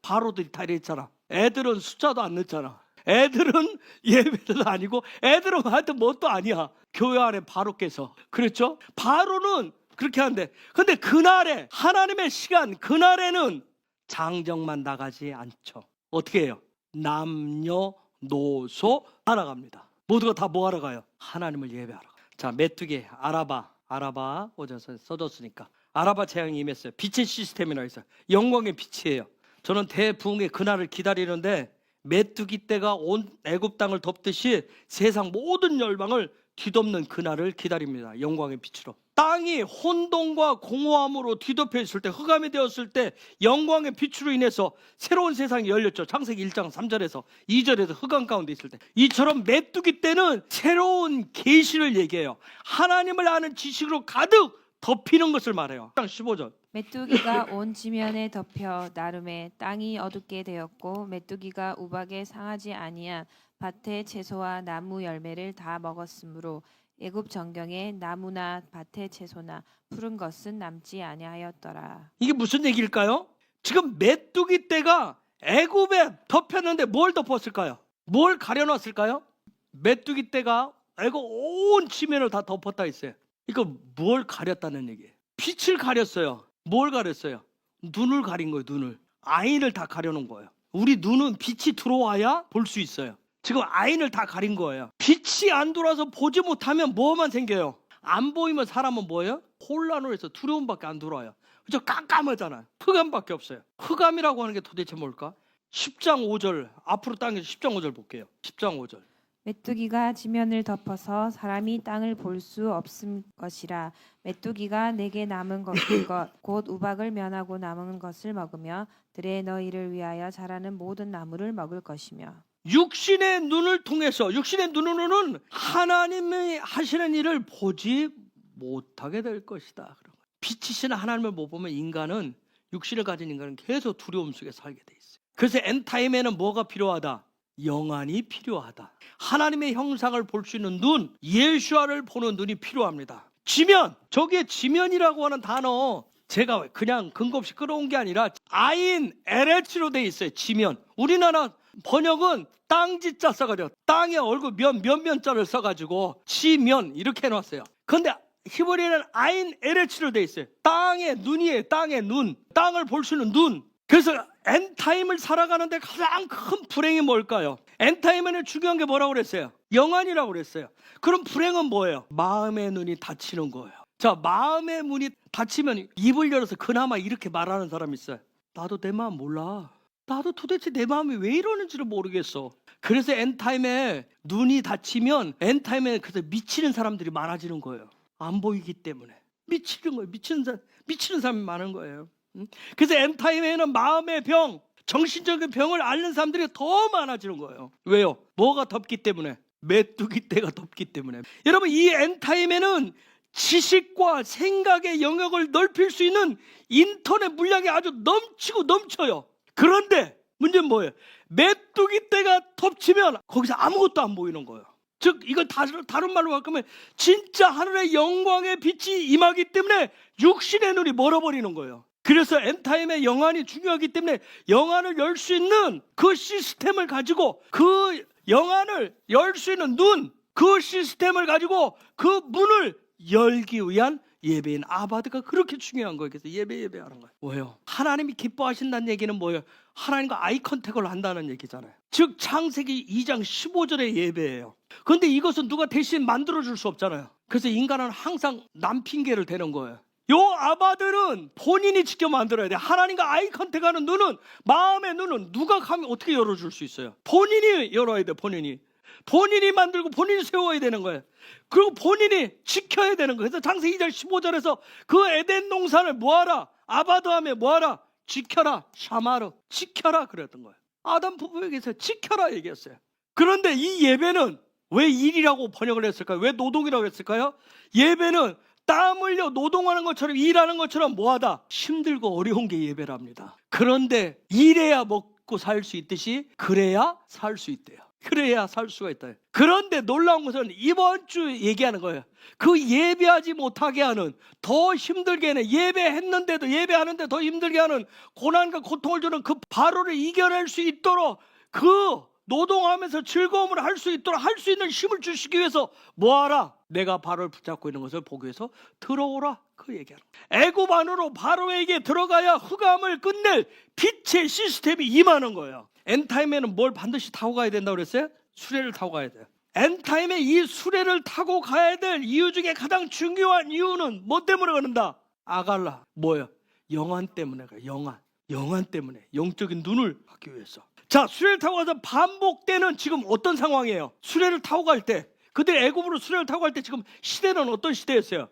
Speaker 2: 바로들이 다 이랬잖아. 애들은 숫자도 안 넣잖아. 애들은 예배도 아니고 애들은 하여튼 뭣도 아니야. 교회 안에 바로께서. 그렇죠? 바로는 그렇게 한대. 근데 그날에 하나님의 시간 그날에는 장정만 나가지 않죠. 어떻게 해요? 남녀노소 다 나갑니다. 모두가 다 뭐 하러 가요? 하나님을 예배하러 가요. 자, 메뚜기 아라바 오전에 써줬으니까 아라바 재앙이 임했어요. 빛의 시스템이라 해서 영광의 빛이에요. 저는 대부흥의 그날을 기다리는데 메뚜기 떼가 온 애굽 땅을 덮듯이 세상 모든 열방을 뒤덮는 그날을 기다립니다. 영광의 빛으로. 땅이 혼돈과 공허함으로 뒤덮여 있을 때, 흑암이 되었을 때 영광의 빛으로 인해서 새로운 세상이 열렸죠. 창세기 1장 3절에서 2절에서 흑암 가운데 있을 때. 이처럼 메뚜기 때는 새로운 계시를 얘기해요. 하나님을 아는 지식으로 가득 덮이는 것을 말해요. 15절.
Speaker 1: 메뚜기가 온 지면에 덮여 나름에 땅이 어둡게 되었고 메뚜기가 우박에 상하지 아니한 밭의 채소와 나무 열매를 다 먹었으므로 애굽 전경에 나무나 밭의 채소나 푸른 것은 남지 아니하였더라.
Speaker 2: 이게 무슨 얘기일까요? 지금 메뚜기 떼가 애굽에 덮였는데 뭘 덮었을까요? 뭘 가려놨을까요? 메뚜기 떼가 애굽 온 지면을 다 덮었다 했어요. 이거 뭘 가렸다는 얘기예요? 빛을 가렸어요. 뭘 가렸어요? 눈을 가린 거예요. 눈을. 아인을 다 가려놓은 거예요. 우리 눈은 빛이 들어와야 볼 수 있어요. 지금 아인을 다 가린 거예요. 빛이 안 들어와서 보지 못하면 뭐만 생겨요? 안 보이면 사람은 뭐예요? 혼란을 해서 두려움밖에 안 들어와요. 그죠? 깜깜하잖아요. 흑암밖에 없어요. 흑암이라고 하는 게 도대체 뭘까? 10장 5절 앞으로 당겨서 10장 5절 볼게요. 10장 5절.
Speaker 1: 메뚜기가 지면을 덮어서 사람이 땅을 볼 수 없음 것이라. 메뚜기가 내게 남은 것 곧 우박을 면하고 남은 것을 먹으며 들에 너희를 위하여 자라는 모든 나무를 먹을 것이며.
Speaker 2: 육신의 눈을 통해서 육신의 눈으로는 하나님이 하시는 일을 보지 못하게 될 것이다. 그런 거예요. 빛이신 하나님을 못 보면 인간은 육신을 가진 인간은 계속 두려움 속에 살게 돼 있어요. 그래서 엔타임에는 뭐가 필요하다? 영안이 필요하다. 하나님의 형상을 볼 수 있는 눈, 예수아를 보는 눈이 필요합니다. 지면, 저기에 지면이라고 하는 단어 제가 그냥 근거 없이 끌어온 게 아니라 아인 LH로 돼 있어요. 지면. 우리나라 번역은 땅지자 써가지고 땅의 얼굴 면자를 써가지고 지면 이렇게 해놨어요. 그런데 히브리어는 아인 LH로 돼 있어요. 땅의 눈이에요. 땅의 눈. 땅을 볼 수 있는 눈. 그래서 엔타임을 살아가는데 가장 큰 불행이 뭘까요? 엔타임에는 중요한 게 뭐라고 그랬어요? 영안이라고 그랬어요. 그럼 불행은 뭐예요? 마음의 눈이 닫히는 거예요. 자, 마음의 문이 닫히면 입을 열어서 그나마 이렇게 말하는 사람이 있어요. 나도 내 마음 몰라. 나도 도대체 내 마음이 왜 이러는지를 모르겠어. 그래서 엔타임에 눈이 닫히면 엔타임에 그래서 미치는 사람들이 많아지는 거예요. 안 보이기 때문에 미치는 거예요. 미치는 사람이 많은 거예요. 그래서 엔타임에는 마음의 병, 정신적인 병을 앓는 사람들이 더 많아지는 거예요. 왜요? 뭐가 덮기 때문에? 메뚜기 떼가 덮기 때문에. 여러분, 이 엔타임에는 지식과 생각의 영역을 넓힐 수 있는 인터넷 물량이 아주 넘치고 넘쳐요. 그런데 문제는 뭐예요? 메뚜기 떼가 덮치면 거기서 아무것도 안 보이는 거예요. 즉 이걸 다른 말로 바꾸면 진짜 하늘의 영광의 빛이 임하기 때문에 육신의 눈이 멀어버리는 거예요. 그래서 엔타임의 영안이 중요하기 때문에 영안을 열 수 있는 그 시스템을 가지고 그 영안을 열 수 있는 눈, 그 시스템을 가지고 그 문을 열기 위한 예배인 아바드가 그렇게 중요한 거예요. 그래서 예배하는 거예요. 왜요? 하나님이 기뻐하신다는 얘기는 뭐예요? 하나님과 아이 컨택을 한다는 얘기잖아요. 즉 창세기 2장 15절의 예배예요. 그런데 이것은 누가 대신 만들어줄 수 없잖아요. 그래서 인간은 항상 남 핑계를 대는 거예요. 요 아바들은 본인이 직접 만들어야 돼. 하나님과 아이 컨택하는 눈은, 마음의 눈은 누가 가면 어떻게 열어줄 수 있어요? 본인이 열어야 돼. 본인이 만들고 본인이 세워야 되는 거예요. 그리고 본인이 지켜야 되는 거예요. 그래서 창세기 2장 15절에서 그 에덴 동산을 뭐하라? 아바드하며 뭐하라? 지켜라. 샤마르. 지켜라 그랬던 거예요. 아담 부부에게서 지켜라 얘기했어요. 그런데 이 예배는 왜 일이라고 번역을 했을까요? 왜 노동이라고 했을까요? 예배는 땀 흘려 노동하는 것처럼 일하는 것처럼 뭐하다? 힘들고 어려운 게 예배랍니다. 그런데 일해야 먹고 살 수 있듯이 그래야 살 수 있대요. 그래야 살 수가 있다. 그런데 놀라운 것은 이번 주 얘기하는 거예요. 그 예배하지 못하게 하는, 더 힘들게 하는, 예배했는데도 예배하는데 더 힘들게 하는 고난과 고통을 주는 그 바로를 이겨낼 수 있도록, 그 노동하면서 즐거움을 할 수 있도록 할 수 있는 힘을 주시기 위해서 뭐하라? 내가 바로를 붙잡고 있는 것을 보기 위해서 들어오라. 그 얘기하는 거예요. 애굽 안으로 바로에게 들어가야 흑암을 끝낼 빛의 시스템이 임하는 거예요. 엔타임에는 뭘 반드시 타고 가야 된다고 그랬어요? 수레를 타고 가야 돼요. 엔타임에 이 수레를 타고 가야 될 이유 중에 가장 중요한 이유는 뭐 때문에 그런다? 아갈라. 뭐예요? 영안 때문에 가요. 영안 때문에. 영적인 눈을 받기 위해서. 자, 수레를 타고 가서 반복되는 지금 어떤 상황이에요? 수레를 타고 갈 때, 그들 애굽으로 수레를 타고 갈 때 지금 시대는 어떤 시대였어요?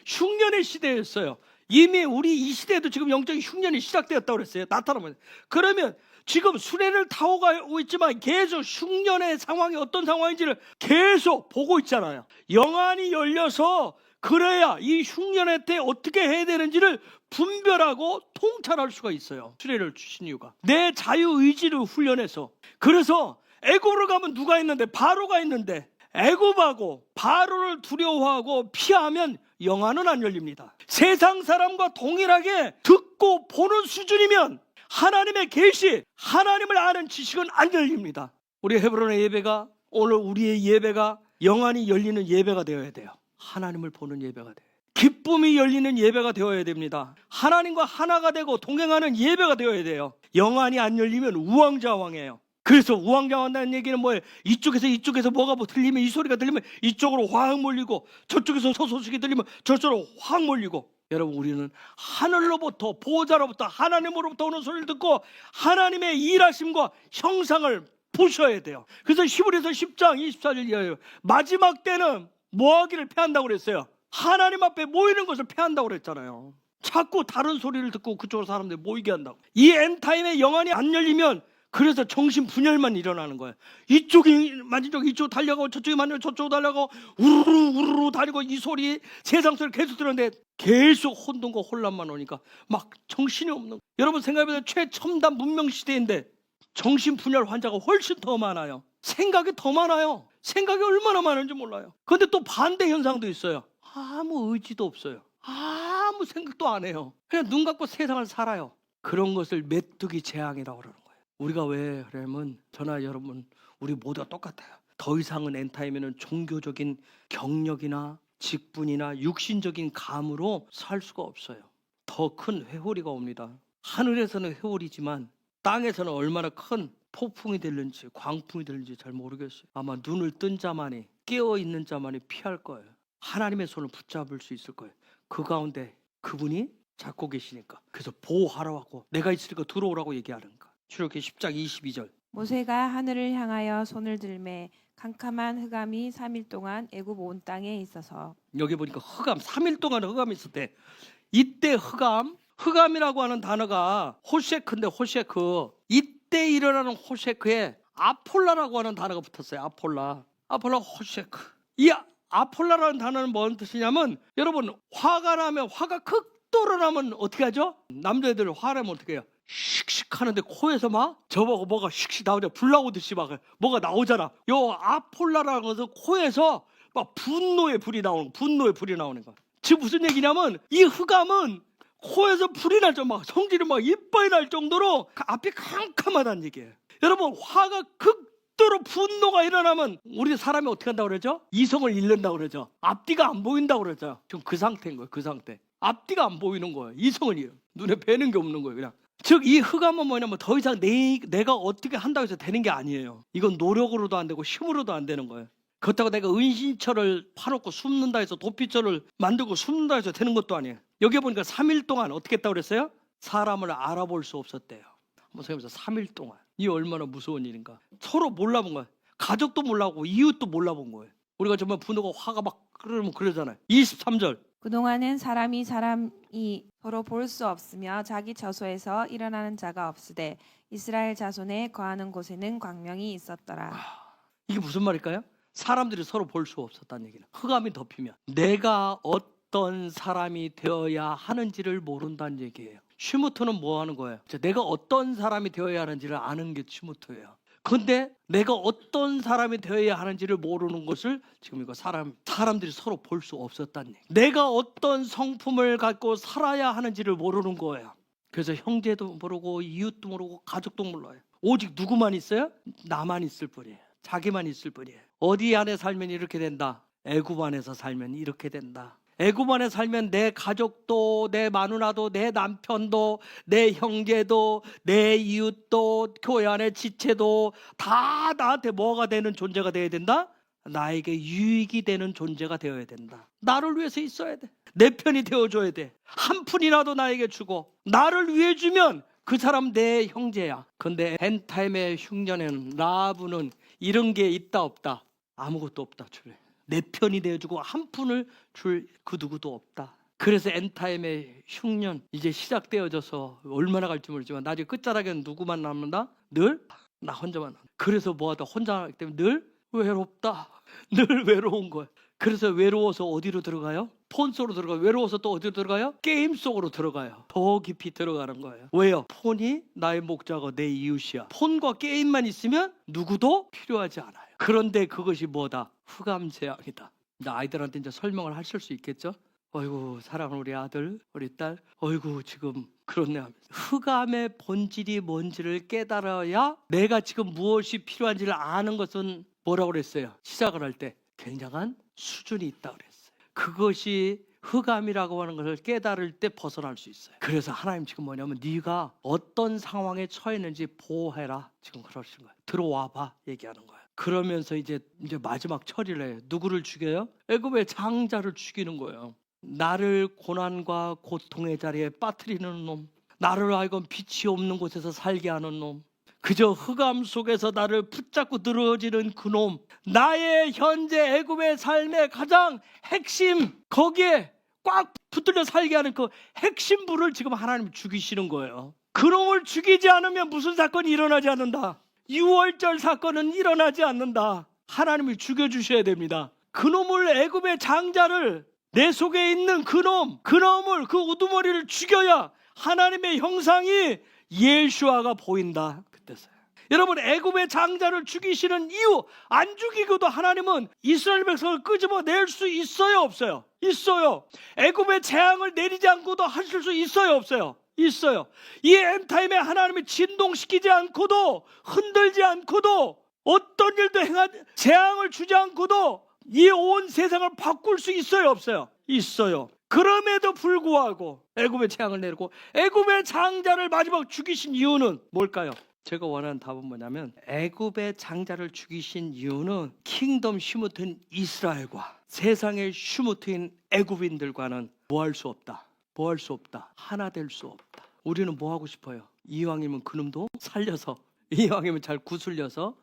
Speaker 2: 흉년의 시대였어요. 이미 우리 이 시대에도 지금 영적인 흉년이 시작되었다고 그랬어요. 나타나면. 그러면 지금 수레를 타고 가고 있지만 계속 흉년의 상황이 어떤 상황인지를 계속 보고 있잖아요. 영안이 열려서 그래야 이 흉년의 때 어떻게 해야 되는지를 분별하고 통찰할 수가 있어요. 수레를 주신 이유가 내 자유의지를 훈련해서. 그래서 애굽으로 가면 누가 있는데? 바로가 있는데, 애굽하고 바로를 두려워하고 피하면 영안은 안 열립니다. 세상 사람과 동일하게 듣고 보는 수준이면 하나님의 계시, 하나님을 아는 지식은 안 열립니다. 우리 헤브론의 예배가, 오늘 우리의 예배가 영안이 열리는 예배가 되어야 돼요. 하나님을 보는 예배가 돼요. 기쁨이 열리는 예배가 되어야 됩니다. 하나님과 하나가 되고 동행하는 예배가 되어야 돼요. 영안이 안 열리면 우왕좌왕해요. 그래서 우왕좌왕한다는 얘기는 뭐예요? 이쪽에서 뭐가 들리면, 이 소리가 들리면 이쪽으로 확 몰리고, 저쪽에서 소식이 들리면 저쪽으로 확 몰리고. 여러분, 우리는 하늘로부터, 보호자로부터, 하나님으로부터 오는 소리를 듣고 하나님의 일하심과 형상을 보셔야 돼요. 그래서 히브리서 10장 24절 이하예요. 마지막 때는 뭐 하기를 패한다고 그랬어요? 하나님 앞에 모이는 것을 패한다고 그랬잖아요. 자꾸 다른 소리를 듣고 그쪽으로 사람들이 모이게 한다고. 이 엔타임의 영안이 안 열리면, 그래서 정신 분열만 일어나는 거예요. 이쪽이 만진 쪽 이쪽 달려가고, 저쪽이 만지면 저쪽 달려가고, 우르르 다니고, 이 소리, 세상 소리를 계속 들었는데 계속 혼돈과 혼란만 오니까 막 정신이 없는 거예요. 여러분 생각해보세요. 최첨단 문명 시대인데 정신 분열 환자가 훨씬 더 많아요. 생각이 더 많아요. 생각이 얼마나 많은지 몰라요. 그런데 또 반대 현상도 있어요. 아무 의지도 없어요. 아무 생각도 안 해요. 그냥 눈 감고 세상을 살아요. 그런 것을 메뚜기 재앙이라고 그러는 거예요. 우리가 왜 그러면, 저나 여러분 우리 모두가 똑같아요. 더 이상은 엔타임에는 종교적인 경력이나 직분이나 육신적인 감으로 살 수가 없어요. 더 큰 회오리가 옵니다. 하늘에서는 회오리지만 땅에서는 얼마나 큰 폭풍이 될는지 광풍이 될는지 잘 모르겠어요. 아마 눈을 뜬 자만이, 깨어있는 자만이 피할 거예요. 하나님의 손을 붙잡을 수 있을 거예요. 그 가운데 그분이 잡고 계시니까. 그래서 보호하라고 하고, 내가 있으니까 들어오라고 얘기하는가. 출애굽기 10장 22절.
Speaker 1: 모세가 하늘을 향하여 손을 들매 캄캄한 흑암이 3일 동안 애굽 온 땅에 있어서.
Speaker 2: 여기 보니까 흑암, 3일 동안 흑암이 있었대. 이때 흑암이라고 하는 단어가 호셰크인데, 호셰크, 이때 일어나는 호셰크에 아폴라라고 하는 단어가 붙었어요. 아폴라 호셰크. 이 아폴라라는 단어는 뭔 뜻이냐면, 여러분 화가 나면, 화가 극도로 나면 어떻게 하죠? 남자애들 화나면 어떻게 해요? 씩씩 하는데 코에서 막 저보고 뭐가 씩씩 나오죠. 불 나오듯이 막 뭐가 나오잖아. 요 아폴라라는 것은 코에서 막 분노의 불이 나오는 거야. 지금 무슨 얘기냐면, 이 흑암은 코에서 불이 날 정도, 막 성질이 막 이빨이 날 정도로 앞이 캄캄하다는 얘기예요. 여러분, 화가 극도로 분노가 일어나면 우리 사람이 어떻게 한다고 그러죠? 이성을 잃는다고 그러죠. 앞뒤가 안 보인다고 그러죠. 지금 그 상태인 거예요. 그 상태. 앞뒤가 안 보이는 거예요. 이성을 잃어. 눈에 뵈는 게 없는 거예요. 그냥. 즉 이 흑암은 뭐냐면, 더 이상 내가 어떻게 한다고 해서 되는 게 아니에요. 이건 노력으로도 안 되고 힘으로도 안 되는 거예요. 그렇다고 내가 은신처를 파놓고 숨는다 해서, 도피처를 만들고 숨는다 해서 되는 것도 아니에요. 여기 보니까 3일 동안 어떻게 했다고 그랬어요? 사람을 알아볼 수 없었대요. 한번 생각해보세요. 3일 동안. 이 얼마나 무서운 일인가. 서로 몰라본 거예요. 가족도 몰라보고 이웃도 몰라본 거예요. 우리가 정말 분노가, 화가 막 그러면 그러잖아요. 23절.
Speaker 1: 그동안은 사람이 서로 볼 수 없으며 자기 처소에서 일어나는 자가 없으되 이스라엘 자손에 거하는 곳에는 광명이 있었더라.
Speaker 2: 이게 무슨 말일까요? 사람들이 서로 볼 수 없었다는 얘기는, 흑암이 덮이면 내가 어떤 사람이 되어야 하는지를 모른다는 얘기예요. 슈무트는 뭐 하는 거예요? 내가 어떤 사람이 되어야 하는지를 아는 게 슈무트예요. 근데 내가 어떤 사람이 되어야 하는지를 모르는 것을 지금 이거 사람들이 서로 볼 수 없었다는 얘기. 내가 어떤 성품을 갖고 살아야 하는지를 모르는 거예요. 그래서 형제도 모르고 이웃도 모르고 가족도 몰라요. 오직 누구만 있어요? 나만 있을 뿐이에요. 자기만 있을 뿐이에요. 어디 안에 살면 이렇게 된다. 애굽 안에서 살면 이렇게 된다. 애굽 안에 살면 내 가족도, 내 마누라도, 내 남편도, 내 형제도, 내 이웃도, 교회 안의 지체도 다 나한테 뭐가 되는 존재가 되어야 된다? 나에게 유익이 되는 존재가 되어야 된다. 나를 위해서 있어야 돼. 내 편이 되어줘야 돼. 한 푼이라도 나에게 주고 나를 위해 주면 그 사람 내 형제야. 근데 엔타임의 흉년에는 라합은 이런 게 있다 없다? 아무것도 없다. 주래. 내 편이 되어주고 한 푼을 줄 그 누구도 없다. 그래서 엔타임의 흉년 이제 시작되어져서 얼마나 갈지 모르지만 나중에 끝자락에는 누구만 남는다? 늘 나 혼자만 남는다. 그래서 뭐하다 혼자 하기 때문에 늘 외롭다. 늘 외로운 거야. 그래서 외로워서 어디로 들어가요? 폰 속으로 들어가요. 외로워서 또 어디로 들어가요? 게임 속으로 들어가요. 더 깊이 들어가는 거예요. 왜요? 폰이 나의 목자고 내 이웃이야. 폰과 게임만 있으면 누구도 필요하지 않아요. 그런데 그것이 뭐다? 흑암재앙이다. 아이들한테 이제 설명을 하실 수 있겠죠? 어이구 사랑하는 우리 아들, 우리 딸, 어이구 지금 그렇네 하면서 흑암의 본질이 뭔지를 깨달아야 내가 지금 무엇이 필요한지를 아는 것은 뭐라고 그랬어요? 시작을 할 때 굉장한 수준이 있다고 그랬어요. 그것이 흑암이라고 하는 것을 깨달을 때 벗어날 수 있어요. 그래서 하나님 지금 뭐냐면 네가 어떤 상황에 처했는지 보호해라. 지금 그러시는 거예요. 들어와봐 얘기하는 거예요. 그러면서 이제 마지막 처리를 해요. 누구를 죽여요? 애굽의 장자를 죽이는 거예요. 나를 고난과 고통의 자리에 빠뜨리는 놈, 나를 하여금 빛이 없는 곳에서 살게 하는 놈, 그저 흑암 속에서 나를 붙잡고 늘어지는 그놈, 나의 현재 애굽의 삶의 가장 핵심, 거기에 꽉 붙들려 살게 하는 그 핵심 불을 지금 하나님이 죽이시는 거예요. 그놈을 죽이지 않으면 무슨 사건이 일어나지 않는다. 6월절 사건은 일어나지 않는다. 하나님이 죽여주셔야 됩니다. 그놈을, 애굽의 장자를, 내 속에 있는 그놈을, 그 우두머리를 죽여야 하나님의 형상이 예수아가 보인다. 그때서요. 여러분, 애굽의 장자를 죽이시는 이유, 안 죽이고도 하나님은 이스라엘 백성을 끄집어낼 수 있어요, 없어요? 있어요. 애굽의 재앙을 내리지 않고도 하실 수 있어요, 없어요? 있어요. 이 엔타임에 하나님이 진동시키지 않고도, 흔들지 않고도, 어떤 일도 재앙을 주지 않고도 이 온 세상을 바꿀 수 있어요, 없어요? 있어요. 그럼에도 불구하고 애굽의 재앙을 내리고 애굽의 장자를 마지막 죽이신 이유는 뭘까요? 제가 원하는 답은 뭐냐면 애굽의 장자를 죽이신 이유는 킹덤 슈무트인 이스라엘과 세상의 슈무트인 애굽인들과는 뭐 할 수 없다. 뭐 할 수 없다. 하나 될 수 없다. 우리는 뭐 하고 싶어요? 이왕이면 그놈도 살려서, 이왕이면 잘 구슬려서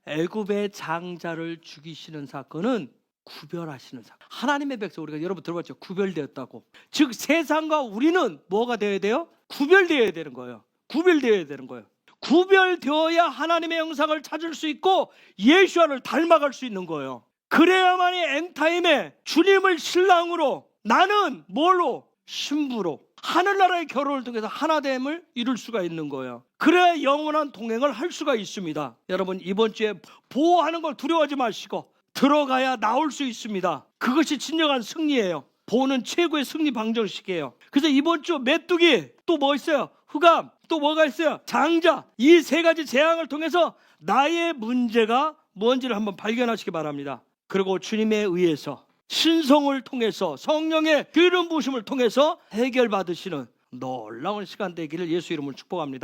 Speaker 2: 애굽의 장자를 죽이시는 사건은 구별하시는 사건. 하나님의 백성, 우리가 여러분 들어봤죠? 구별되었다고. 즉 세상과 우리는 뭐가 되어야 돼요? 구별되어야 되는 거예요. 구별되어야 되는 거예요. 구별되어야 하나님의 형상을 찾을 수 있고 예수와를 닮아갈 수 있는 거예요. 그래야만이 엔타임에 주님을 신랑으로, 나는 뭘로? 신부로, 하늘나라의 결혼을 통해서 하나됨을 이룰 수가 있는 거예요. 그래야 영원한 동행을 할 수가 있습니다. 여러분, 이번 주에 보호하는 걸 두려워하지 마시고 들어가야 나올 수 있습니다. 그것이 진정한 승리예요. 보호는 최고의 승리 방정식이에요. 그래서 이번 주 메뚜기, 또 뭐 있어요? 흑암, 또 뭐가 있어요? 장자. 이 세 가지 재앙을 통해서 나의 문제가 뭔지를 한번 발견하시기 바랍니다. 그리고 주님에 의해서, 신성을 통해서, 성령의 기름 부으심을 통해서 해결받으시는 놀라운 시간 되기를 예수 이름으로 축복합니다.